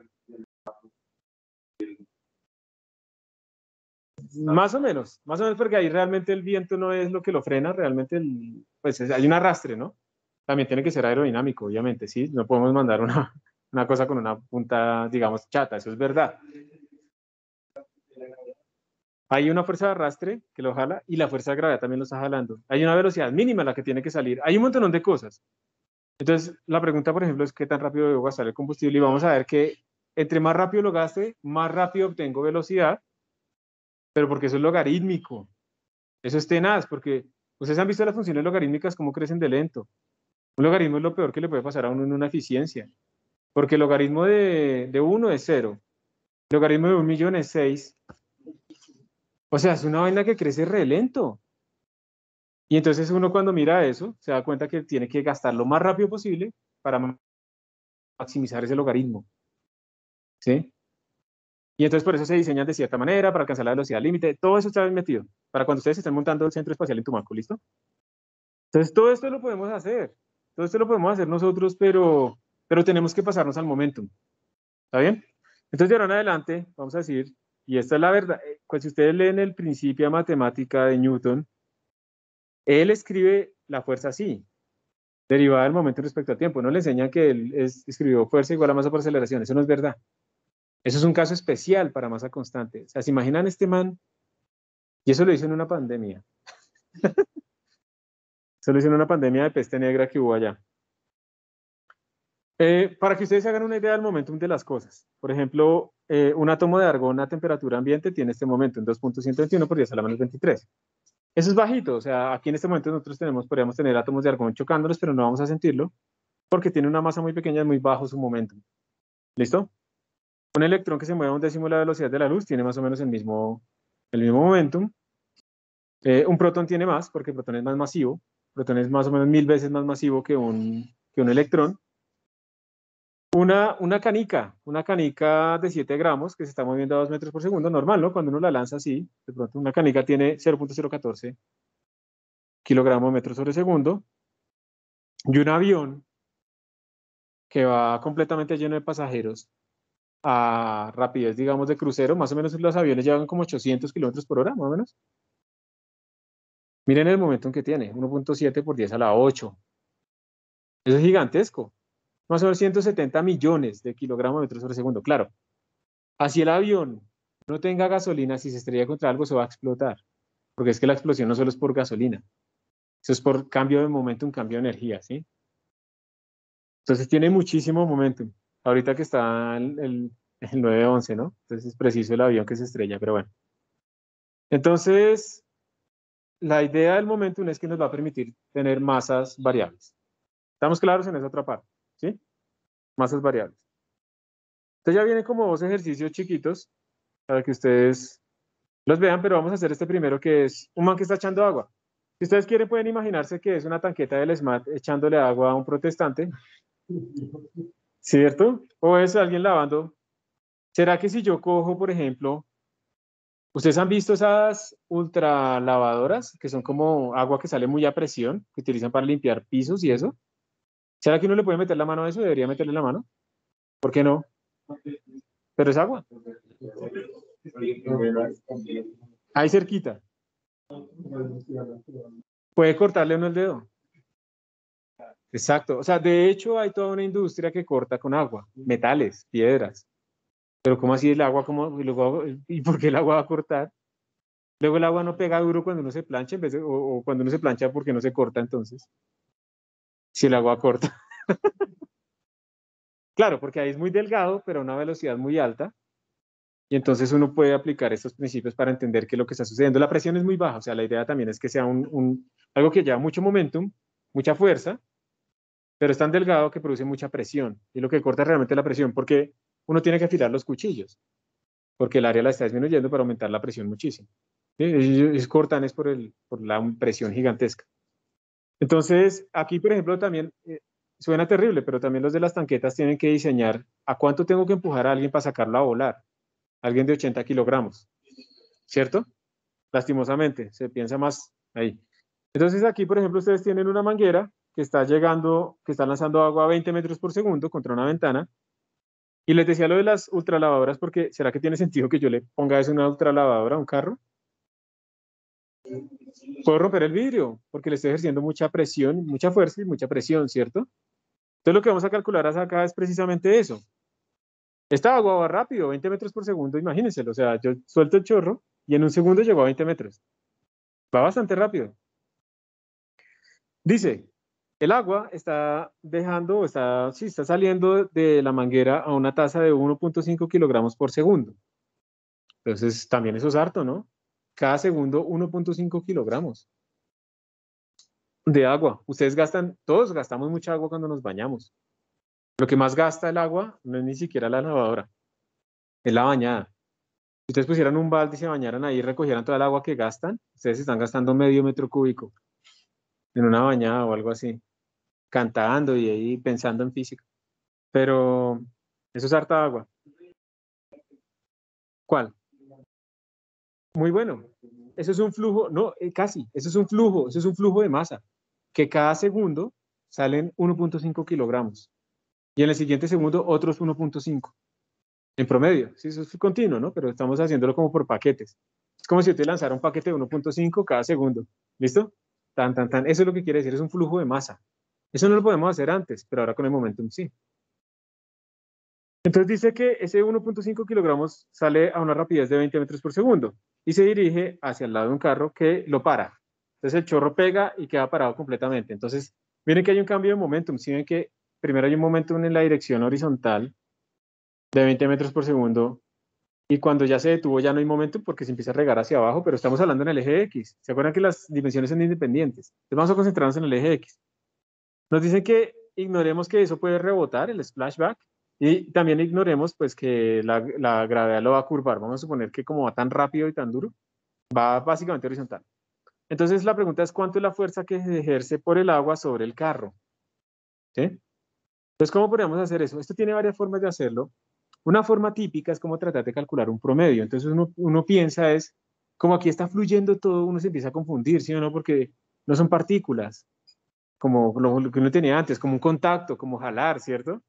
Más o menos porque ahí realmente el viento no es lo que lo frena, realmente pues hay un arrastre, ¿no? También tiene que ser aerodinámico, obviamente, ¿sí? No podemos mandar una cosa con una punta, digamos, chata, eso es verdad. Hay una fuerza de arrastre que lo jala y la fuerza de gravedad también lo está jalando. Hay una velocidad mínima a la que tiene que salir. Hay un montón de cosas. Entonces, la pregunta, por ejemplo, es qué tan rápido debo gastar el combustible y vamos a ver que entre más rápido lo gaste, más rápido obtengo velocidad, pero porque eso es logarítmico. Eso es tenaz, porque ustedes han visto las funciones logarítmicas cómo crecen de lento. Un logaritmo es lo peor que le puede pasar a uno en una eficiencia, porque el logaritmo de 1 es 0, el logaritmo de 1.000.000 es 6. O sea, es una vaina que crece re lento. Y entonces uno cuando mira eso, se da cuenta que tiene que gastar lo más rápido posible para maximizar ese logaritmo. ¿Sí? Y entonces por eso se diseñan de cierta manera, para alcanzar la velocidad límite. Todo eso está bien metido, para cuando ustedes estén montando el centro espacial en Tumaco, ¿listo? Entonces todo esto lo podemos hacer. Todo esto lo podemos hacer nosotros, pero tenemos que pasarnos al momentum. ¿Está bien? Entonces, de ahora en adelante, vamos a decir, y esta es la verdad, pues si ustedes leen el principio de matemática de Newton, él escribe la fuerza así, derivada del momento respecto al tiempo. No le enseñan que él escribió fuerza igual a masa por aceleración, eso no es verdad. Eso es un caso especial para masa constante. O sea, ¿se imaginan este man? Y eso lo hizo en una pandemia. Eso lo hizo en una pandemia de peste negra que hubo allá. Para que ustedes se hagan una idea del momentum de las cosas. Por ejemplo, un átomo de argón a temperatura ambiente tiene este momentum 2.121 por 10 a la menos 23. Eso es bajito, o sea, aquí en este momento nosotros podríamos tener átomos de argón chocándolos, pero no vamos a sentirlo, porque tiene una masa muy pequeña, es muy bajo su momentum. ¿Listo? Un electrón que se mueve a un décimo de la velocidad de la luz tiene más o menos el mismo momentum. Un protón tiene más, porque el protón es más masivo. El protón es más o menos 1000 veces más masivo que un electrón. Una canica de 7 gramos que se está moviendo a 2 metros por segundo, normal, ¿no? Cuando uno la lanza así, de pronto una canica tiene 0.014 kilogramos metros sobre segundo. Y un avión que va completamente lleno de pasajeros a rapidez, digamos, de crucero, más o menos los aviones llevan como 800 kilómetros por hora, más o menos. Miren el momento en que tiene, 1.7 por 10 a la 8. Eso es gigantesco. Más o menos 170 millones de kilogramos metros sobre segundo. Claro, así el avión no tenga gasolina, si se estrella contra algo, se va a explotar. Porque es que la explosión no solo es por gasolina. Eso es por cambio de momentum, cambio de energía, ¿sí? Entonces tiene muchísimo momentum. Ahorita que está el 911, ¿no? Entonces es preciso el avión que se estrella, pero bueno. Entonces, la idea del momentum es que nos va a permitir tener masas variables. ¿Estamos claros en esa otra parte? ¿Sí? Masas variables. Entonces ya vienen como 2 ejercicios chiquitos para que ustedes los vean, pero vamos a hacer este primero, que es un man que está echando agua. Si ustedes quieren, pueden imaginarse que es una tanqueta del SMAT echándole agua a un protestante, ¿cierto? O es alguien lavando. ¿Será que si yo cojo, por ejemplo, ustedes han visto esas ultra lavadoras que son como agua que sale muy a presión, que utilizan para limpiar pisos y eso? ¿Será que uno le puede meter la mano a eso? ¿Debería meterle la mano? ¿Por qué no? Pero es agua. Ahí cerquita. Puede cortarle uno el dedo. Exacto. O sea, de hecho hay toda una industria que corta con agua, metales, piedras. Pero ¿cómo así el agua? ¿Y por qué el agua va a cortar? Luego el agua no pega duro cuando uno se plancha, o cuando uno se plancha porque no se corta entonces. Si el agua corta. Claro, porque ahí es muy delgado, pero a una velocidad muy alta. Y entonces uno puede aplicar estos principios para entender qué es lo que está sucediendo. La presión es muy baja, o sea, la idea también es que sea algo que lleva mucho momentum, mucha fuerza, pero es tan delgado que produce mucha presión. Y lo que corta es realmente la presión, porque uno tiene que afilar los cuchillos, porque el área la está disminuyendo para aumentar la presión muchísimo. ¿Sí? Ellos cortan es por la presión gigantesca. Entonces, aquí, por ejemplo, también suena terrible, pero también los de las tanquetas tienen que diseñar a cuánto tengo que empujar a alguien para sacarlo a volar. Alguien de 80 kilogramos, ¿cierto? Lastimosamente, se piensa más ahí. Entonces aquí, por ejemplo, ustedes tienen una manguera que está lanzando agua a 20 metros por segundo contra una ventana. Y les decía lo de las ultralavadoras porque ¿será que tiene sentido que yo le ponga eso en una ultralavadora a un carro? Puedo romper el vidrio porque le estoy ejerciendo mucha presión, mucha fuerza y mucha presión, ¿cierto? Entonces lo que vamos a calcular acá es precisamente eso. Esta agua va rápido, 20 metros por segundo, imagínense, o sea, yo suelto el chorro y en un segundo llegó a 20 metros. Va bastante rápido. Dice, el agua está saliendo de la manguera a una tasa de 1.5 kilogramos por segundo. Entonces, también eso es harto, ¿no? Cada segundo 1.5 kilogramos de agua. Todos gastamos mucha agua cuando nos bañamos. Lo que más gasta el agua no es ni siquiera la lavadora, es la bañada. Si ustedes pusieran un balde y se bañaran ahí y recogieran toda el agua que gastan, ustedes están gastando medio metro cúbico en una bañada o algo así, cantando y ahí pensando en física. Pero eso es harta agua. ¿Cuál? Muy bueno. Eso es un flujo, no, casi, eso es un flujo de masa, que cada segundo salen 1.5 kilogramos y en el siguiente segundo otros 1.5. En promedio, sí, eso es continuo, ¿no? Pero estamos haciéndolo como por paquetes. Es como si yo te lanzara un paquete de 1.5 cada segundo. ¿Listo? Tan, tan, tan. Eso es lo que quiere decir, es un flujo de masa. Eso no lo podemos hacer antes, pero ahora con el momentum sí. Entonces dice que ese 1.5 kilogramos sale a una rapidez de 20 metros por segundo y se dirige hacia el lado de un carro que lo para. Entonces el chorro pega y queda parado completamente. Entonces, miren que hay un cambio de momentum. Si ven que primero hay un momentum en la dirección horizontal de 20 metros por segundo y cuando ya se detuvo ya no hay momentum porque se empieza a regar hacia abajo, pero estamos hablando en el eje X. ¿Se acuerdan que las dimensiones son independientes? Entonces vamos a concentrarnos en el eje X. Nos dicen que ignoremos que eso puede rebotar, el splashback, y también ignoremos pues que la gravedad lo va a curvar. Vamos a suponer que como va tan rápido y tan duro, va básicamente horizontal. Entonces la pregunta es cuánto es la fuerza que se ejerce por el agua sobre el carro. ¿Sí? Entonces, ¿cómo podríamos hacer eso? Esto tiene varias formas de hacerlo. Una forma típica es como tratar de calcular un promedio. Entonces uno piensa es, como aquí está fluyendo todo, uno se empieza a confundir, ¿sí o no? Porque no son partículas, como lo que uno tenía antes, como un contacto, como jalar, ¿cierto?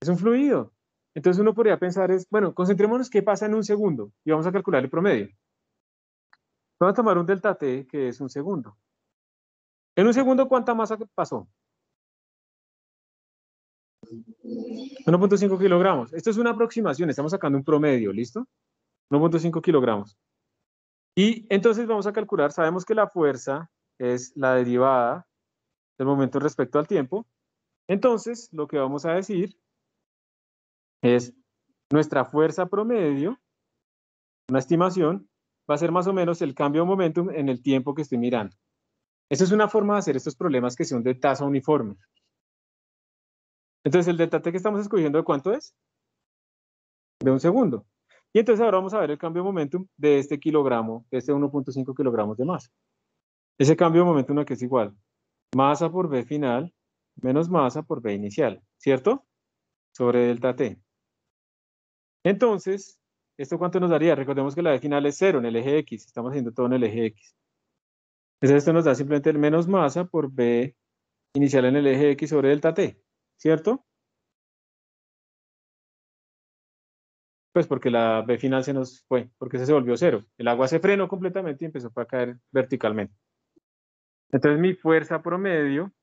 Es un fluido. Entonces uno podría pensar es, bueno, concentrémonos qué pasa en un segundo y vamos a calcular el promedio. Vamos a tomar un delta T, que es un segundo. En un segundo, ¿cuánta masa pasó? 1.5 kilogramos. Esto es una aproximación, estamos sacando un promedio, ¿listo? 1.5 kilogramos. Y entonces vamos a calcular, sabemos que la fuerza es la derivada del momento respecto al tiempo. Entonces, lo que vamos a decir es nuestra fuerza promedio, una estimación, va a ser más o menos el cambio de momentum en el tiempo que estoy mirando. Esa es una forma de hacer estos problemas que son de tasa uniforme. Entonces, el delta T que estamos escogiendo, ¿de cuánto es? De un segundo. Y entonces ahora vamos a ver el cambio de momentum de este kilogramo, de este 1.5 kilogramos de masa. Ese cambio de momentum aquí es igual. Masa por V final menos masa por V inicial, ¿cierto? Sobre delta T. Entonces, ¿esto cuánto nos daría? Recordemos que la V final es 0 en el eje X. Estamos haciendo todo en el eje X. Entonces esto nos da simplemente el menos masa por V inicial en el eje X sobre delta T, ¿cierto? Pues porque la V final se nos fue, porque se volvió 0. El agua se frenó completamente y empezó a caer verticalmente. Entonces mi fuerza promedio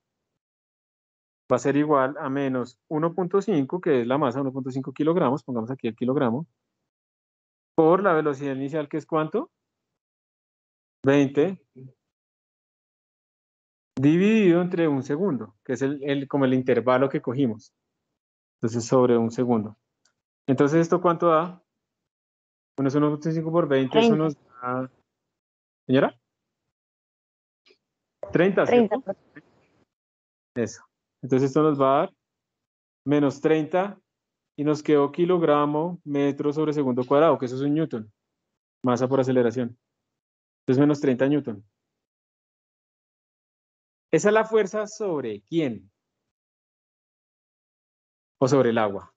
va a ser igual a menos 1.5, que es la masa, 1.5 kilogramos, pongamos aquí el kilogramo, por la velocidad inicial, que es ¿cuánto? 20, dividido entre un segundo, que es como el intervalo que cogimos. Entonces, sobre un segundo. Entonces, ¿esto cuánto da? Bueno, es 1.5 por 20, eso 30, nos da... ¿Señora? 30, 30. ¿cierto? Eso. Entonces, esto nos va a dar menos 30 y nos quedó kilogramo metro sobre segundo cuadrado, que eso es un newton, masa por aceleración. Entonces, menos 30 newton. ¿Esa es la fuerza sobre quién? ¿O sobre el agua?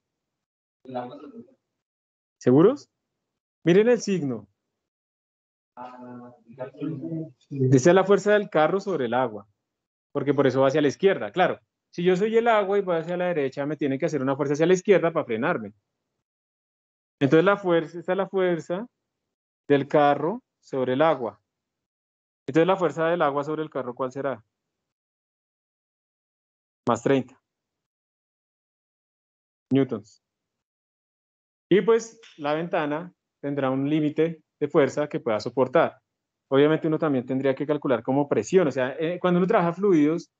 ¿Seguros? Miren el signo. Esa es la fuerza del carro sobre el agua, porque por eso va hacia la izquierda. Claro, si yo soy el agua y voy hacia la derecha, me tiene que hacer una fuerza hacia la izquierda para frenarme. Entonces la fuerza, esta es la fuerza del carro sobre el agua. Entonces la fuerza del agua sobre el carro, ¿cuál será? Más 30 newtons. Y pues la ventana tendrá un límite de fuerza que pueda soportar. Obviamente uno también tendría que calcular como presión. O sea, cuando uno trabaja fluidos,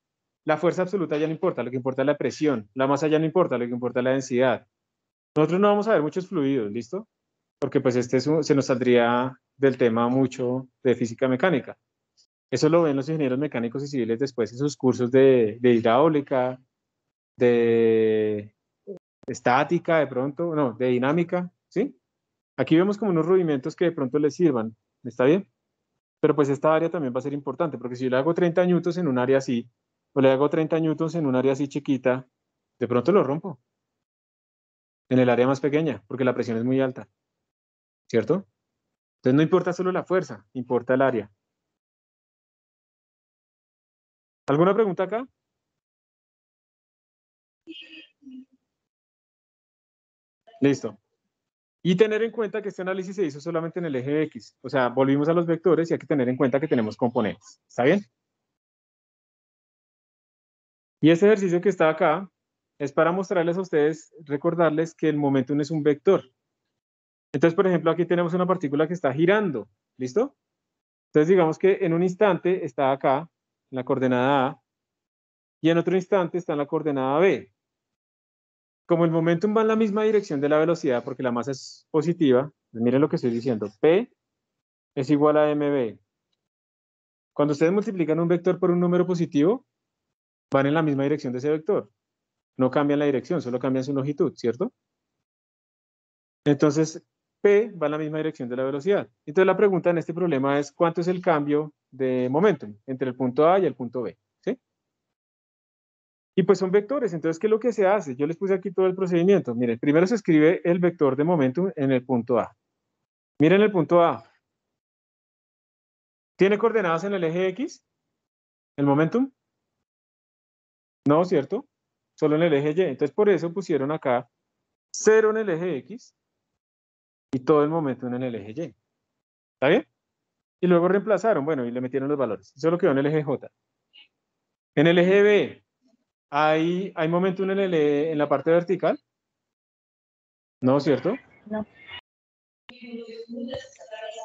la fuerza absoluta ya no importa, lo que importa es la presión. La masa ya no importa, lo que importa es la densidad. Nosotros no vamos a ver muchos fluidos, ¿listo? Porque pues se nos saldría del tema mucho de física mecánica. Eso lo ven los ingenieros mecánicos y civiles después en sus cursos de hidráulica, de estática, de pronto, no, de dinámica, ¿sí? Aquí vemos como unos rudimentos que de pronto les sirvan, ¿está bien? Pero pues esta área también va a ser importante, porque si yo le hago 30 newtons en un área así, o le hago 30 newtons en un área así chiquita, de pronto lo rompo en el área más pequeña, porque la presión es muy alta, ¿cierto? Entonces no importa solo la fuerza, importa el área. ¿Alguna pregunta acá? Listo. Y tener en cuenta que este análisis se hizo solamente en el eje X. O sea, volvimos a los vectores y hay que tener en cuenta que tenemos componentes. ¿Está bien? Y este ejercicio que está acá es para mostrarles a ustedes, recordarles que el momentum es un vector. Entonces, por ejemplo, aquí tenemos una partícula que está girando. ¿Listo? Entonces, digamos que en un instante está acá, en la coordenada A, y en otro instante está en la coordenada B. Como el momentum va en la misma dirección de la velocidad, porque la masa es positiva, pues miren lo que estoy diciendo. P es igual a mb. Cuando ustedes multiplican un vector por un número positivo, van en la misma dirección de ese vector. No cambian la dirección, solo cambian su longitud, ¿cierto? Entonces, P va en la misma dirección de la velocidad. Entonces, la pregunta en este problema es, ¿cuánto es el cambio de momentum entre el punto A y el punto B? ¿Sí? Y pues son vectores, entonces, ¿qué es lo que se hace? Yo les puse aquí todo el procedimiento. Miren, primero se escribe el vector de momentum en el punto A. Miren el punto A. ¿Tiene coordenadas en el eje X? ¿El momentum? No, ¿cierto? Solo en el eje Y. Entonces, por eso pusieron acá 0 en el eje X y todo el momentum en el eje Y. ¿Está bien? Y luego reemplazaron, bueno, y le metieron los valores. Solo quedó en el eje J. En el eje B, ¿hay momentum en la parte vertical? No, ¿cierto? No.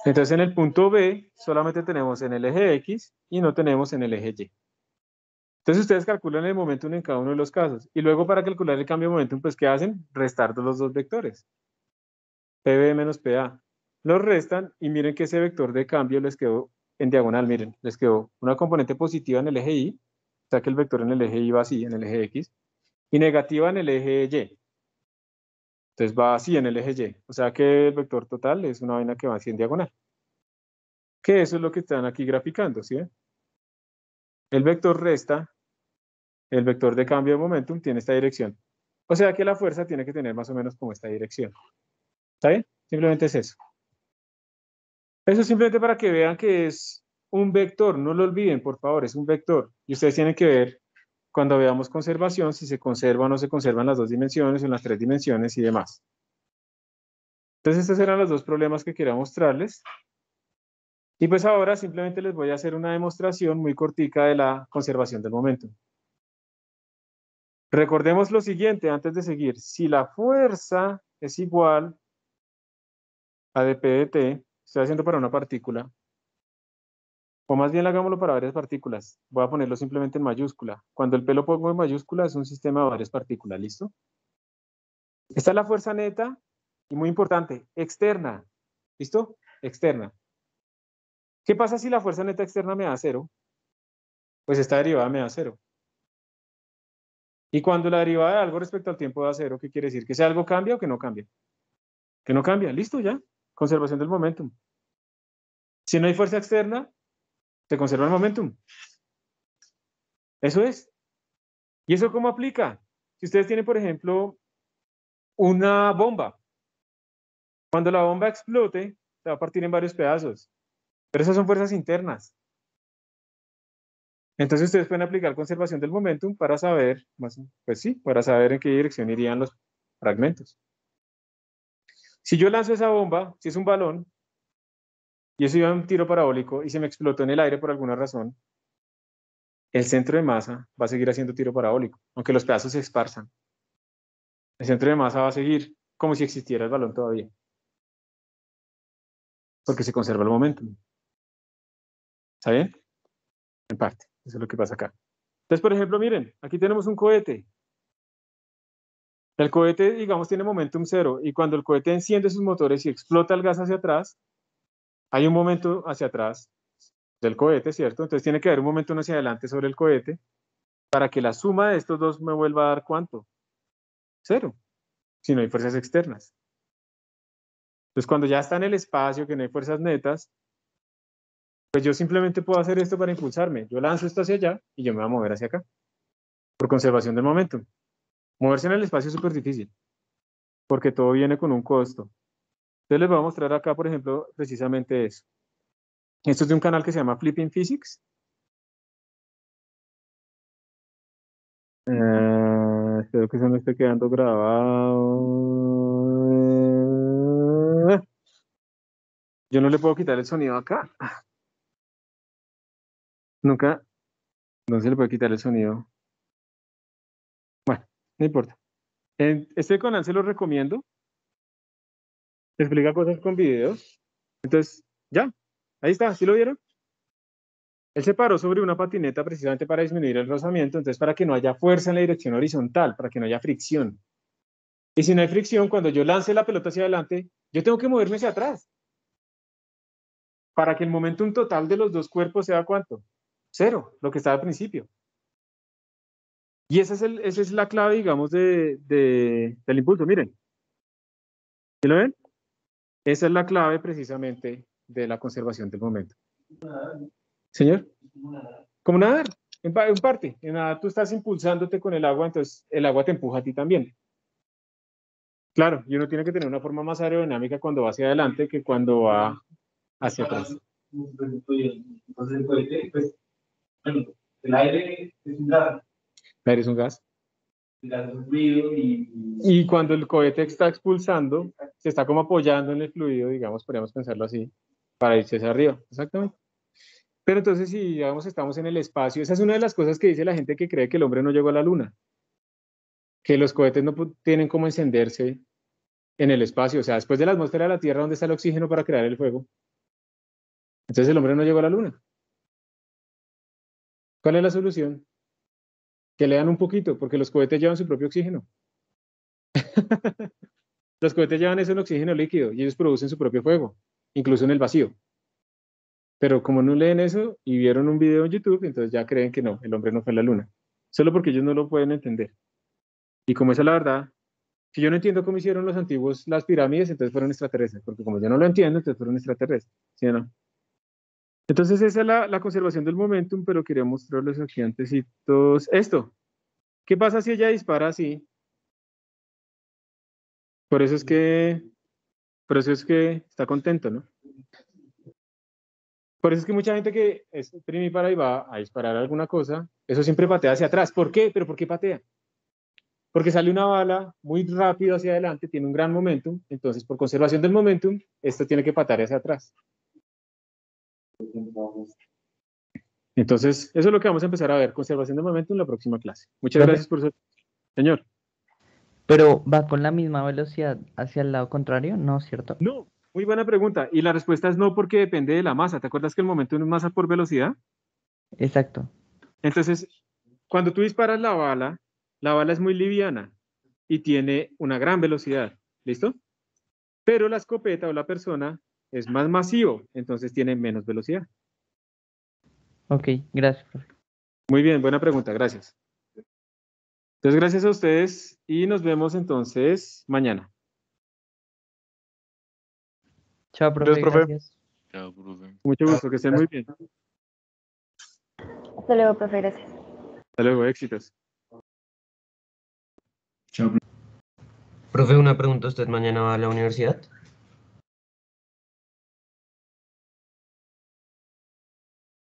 Entonces, en el punto B, solamente tenemos en el eje X y no tenemos en el eje Y. Entonces, ustedes calculan el momentum en cada uno de los casos. Y luego, para calcular el cambio de momentum, pues, ¿qué hacen? Restar los dos vectores. PB menos PA. Los restan y miren que ese vector de cambio les quedó en diagonal, miren, les quedó una componente positiva en el eje Y, o sea que el vector en el eje Y va así, en el eje X, y negativa en el eje Y. Entonces va así en el eje Y, o sea que el vector total es una vaina que va así en diagonal. Que eso es lo que están aquí graficando, ¿sí ven? El vector resta, el vector de cambio de momentum tiene esta dirección. O sea que la fuerza tiene que tener más o menos como esta dirección. ¿Está bien? Simplemente es eso. Eso es simplemente para que vean que es un vector, no lo olviden, por favor, es un vector. Y ustedes tienen que ver, cuando veamos conservación, si se conserva o no se conservan las dos dimensiones o en las tres dimensiones y demás. Entonces, estos eran los dos problemas que quería mostrarles. Y pues ahora simplemente les voy a hacer una demostración muy cortica de la conservación del momento. Recordemos lo siguiente antes de seguir. Si la fuerza es igual a dp de t, estoy haciendo para una partícula, o más bien hagámoslo para varias partículas. Voy a ponerlo simplemente en mayúscula. Cuando el P lo pongo en mayúscula es un sistema de varias partículas, ¿listo? Esta es la fuerza neta y muy importante, externa. ¿Listo? Externa. ¿Qué pasa si la fuerza neta externa me da 0? Pues esta derivada me da 0. Y cuando la derivada de algo respecto al tiempo da 0, ¿qué quiere decir? ¿Que ese algo cambia o que no cambia? Que no cambia. ¿Listo ya? Conservación del momentum. Si no hay fuerza externa, se conserva el momentum. Eso es. ¿Y eso cómo aplica? Si ustedes tienen, por ejemplo, una bomba. Cuando la bomba explote, se va a partir en varios pedazos. Pero esas son fuerzas internas. Entonces ustedes pueden aplicar conservación del momentum para saber, pues sí, para saber en qué dirección irían los fragmentos. Si yo lanzo esa bomba, si es un balón, y eso iba a un tiro parabólico y se me explotó en el aire por alguna razón, el centro de masa va a seguir haciendo tiro parabólico, aunque los pedazos se esparzan. El centro de masa va a seguir como si existiera el balón todavía, porque se conserva el momentum. ¿Está bien? En parte, eso es lo que pasa acá. Entonces, por ejemplo, miren, aquí tenemos un cohete. El cohete, digamos, tiene momentum 0 y cuando el cohete enciende sus motores y explota el gas hacia atrás, hay un momento hacia atrás del cohete, ¿cierto? Entonces tiene que haber un momento hacia adelante sobre el cohete para que la suma de estos dos me vuelva a dar ¿cuánto? 0, si no hay fuerzas externas. Entonces cuando ya está en el espacio, que no hay fuerzas netas, pues yo simplemente puedo hacer esto para impulsarme. Yo lanzo esto hacia allá y yo me voy a mover hacia acá, por conservación del momentum. Moverse en el espacio es súper difícil, porque todo viene con un costo. Entonces les voy a mostrar acá, por ejemplo, precisamente eso. Esto es de un canal que se llama Flipping Physics. Espero que eso no esté quedando grabado. Yo no le puedo quitar el sonido acá. Nunca, no se le puede quitar el sonido. Bueno, no importa. Este canal se lo recomiendo. Te explica cosas con videos. Entonces, ya, ahí está, ¿sí lo vieron? Él se paró sobre una patineta precisamente para disminuir el rozamiento, entonces para que no haya fuerza en la dirección horizontal, para que no haya fricción. Y si no hay fricción, cuando yo lance la pelota hacia adelante, yo tengo que moverme hacia atrás. Para que el momentum total de los dos cuerpos sea ¿cuánto? 0, lo que estaba al principio. Y esa es la clave, digamos, del impulso. Miren. ¿Sí lo ven? Esa es la clave precisamente de la conservación del momento. Señor, como nadar, en parte. En nadar tú estás impulsándote con el agua, entonces el agua te empuja a ti también. Claro, y uno tiene que tener una forma más aerodinámica cuando va hacia adelante que cuando va hacia atrás. Entonces el cohete, pues, bueno, el aire es un gas. El aire es un gas. El gas es un fluido Y cuando el cohete está expulsando, se está como apoyando en el fluido, digamos, podríamos pensarlo así, para irse hacia arriba. Exactamente. Pero entonces, si digamos estamos en el espacio, esa es una de las cosas que dice la gente que cree que el hombre no llegó a la luna, que los cohetes no tienen cómo encenderse en el espacio, o sea, después de la atmósfera de la Tierra, ¿dónde está el oxígeno para crear el fuego? Entonces el hombre no llegó a la luna. ¿Cuál es la solución? Que lean un poquito, porque los cohetes llevan su propio oxígeno. Los cohetes llevan eso en oxígeno líquido y ellos producen su propio fuego, incluso en el vacío. Pero como no leen eso y vieron un video en YouTube, entonces ya creen que no, el hombre no fue a la luna. Solo porque ellos no lo pueden entender. Y como esa es la verdad, si yo no entiendo cómo hicieron los antiguos las pirámides, entonces fueron extraterrestres. Porque como yo no lo entiendo, entonces fueron extraterrestres. ¿Sí o no? Entonces esa es la conservación del momentum, pero quería mostrarles aquí antecitos esto. ¿Qué pasa si ella dispara así? Por eso es que está contento, ¿no? Por eso es que mucha gente que es primípara y va a disparar alguna cosa, eso siempre patea hacia atrás. ¿Por qué? ¿Pero por qué patea? Porque sale una bala muy rápido hacia adelante, tiene un gran momentum, entonces por conservación del momentum, esto tiene que patear hacia atrás. Entonces, eso es lo que vamos a empezar a ver, conservación del momentum en la próxima clase. Muchas gracias por su... Señor. Pero va con la misma velocidad hacia el lado contrario, ¿no es cierto? No, muy buena pregunta. Y la respuesta es no, porque depende de la masa. ¿Te acuerdas que el momentum es masa por velocidad? Exacto. Entonces, cuando tú disparas la bala es muy liviana y tiene una gran velocidad. ¿Listo? Pero la escopeta o la persona es más masivo, entonces tiene menos velocidad. Ok, gracias, profe. Muy bien, buena pregunta, gracias. Entonces, gracias a ustedes y nos vemos entonces mañana. Chao, profe, Gracias, profe. gracias. Chao, profe. Mucho gusto, que estén muy bien. Hasta luego, profe, gracias. Hasta luego, éxitos. Profe, una pregunta, ¿usted mañana va a la universidad?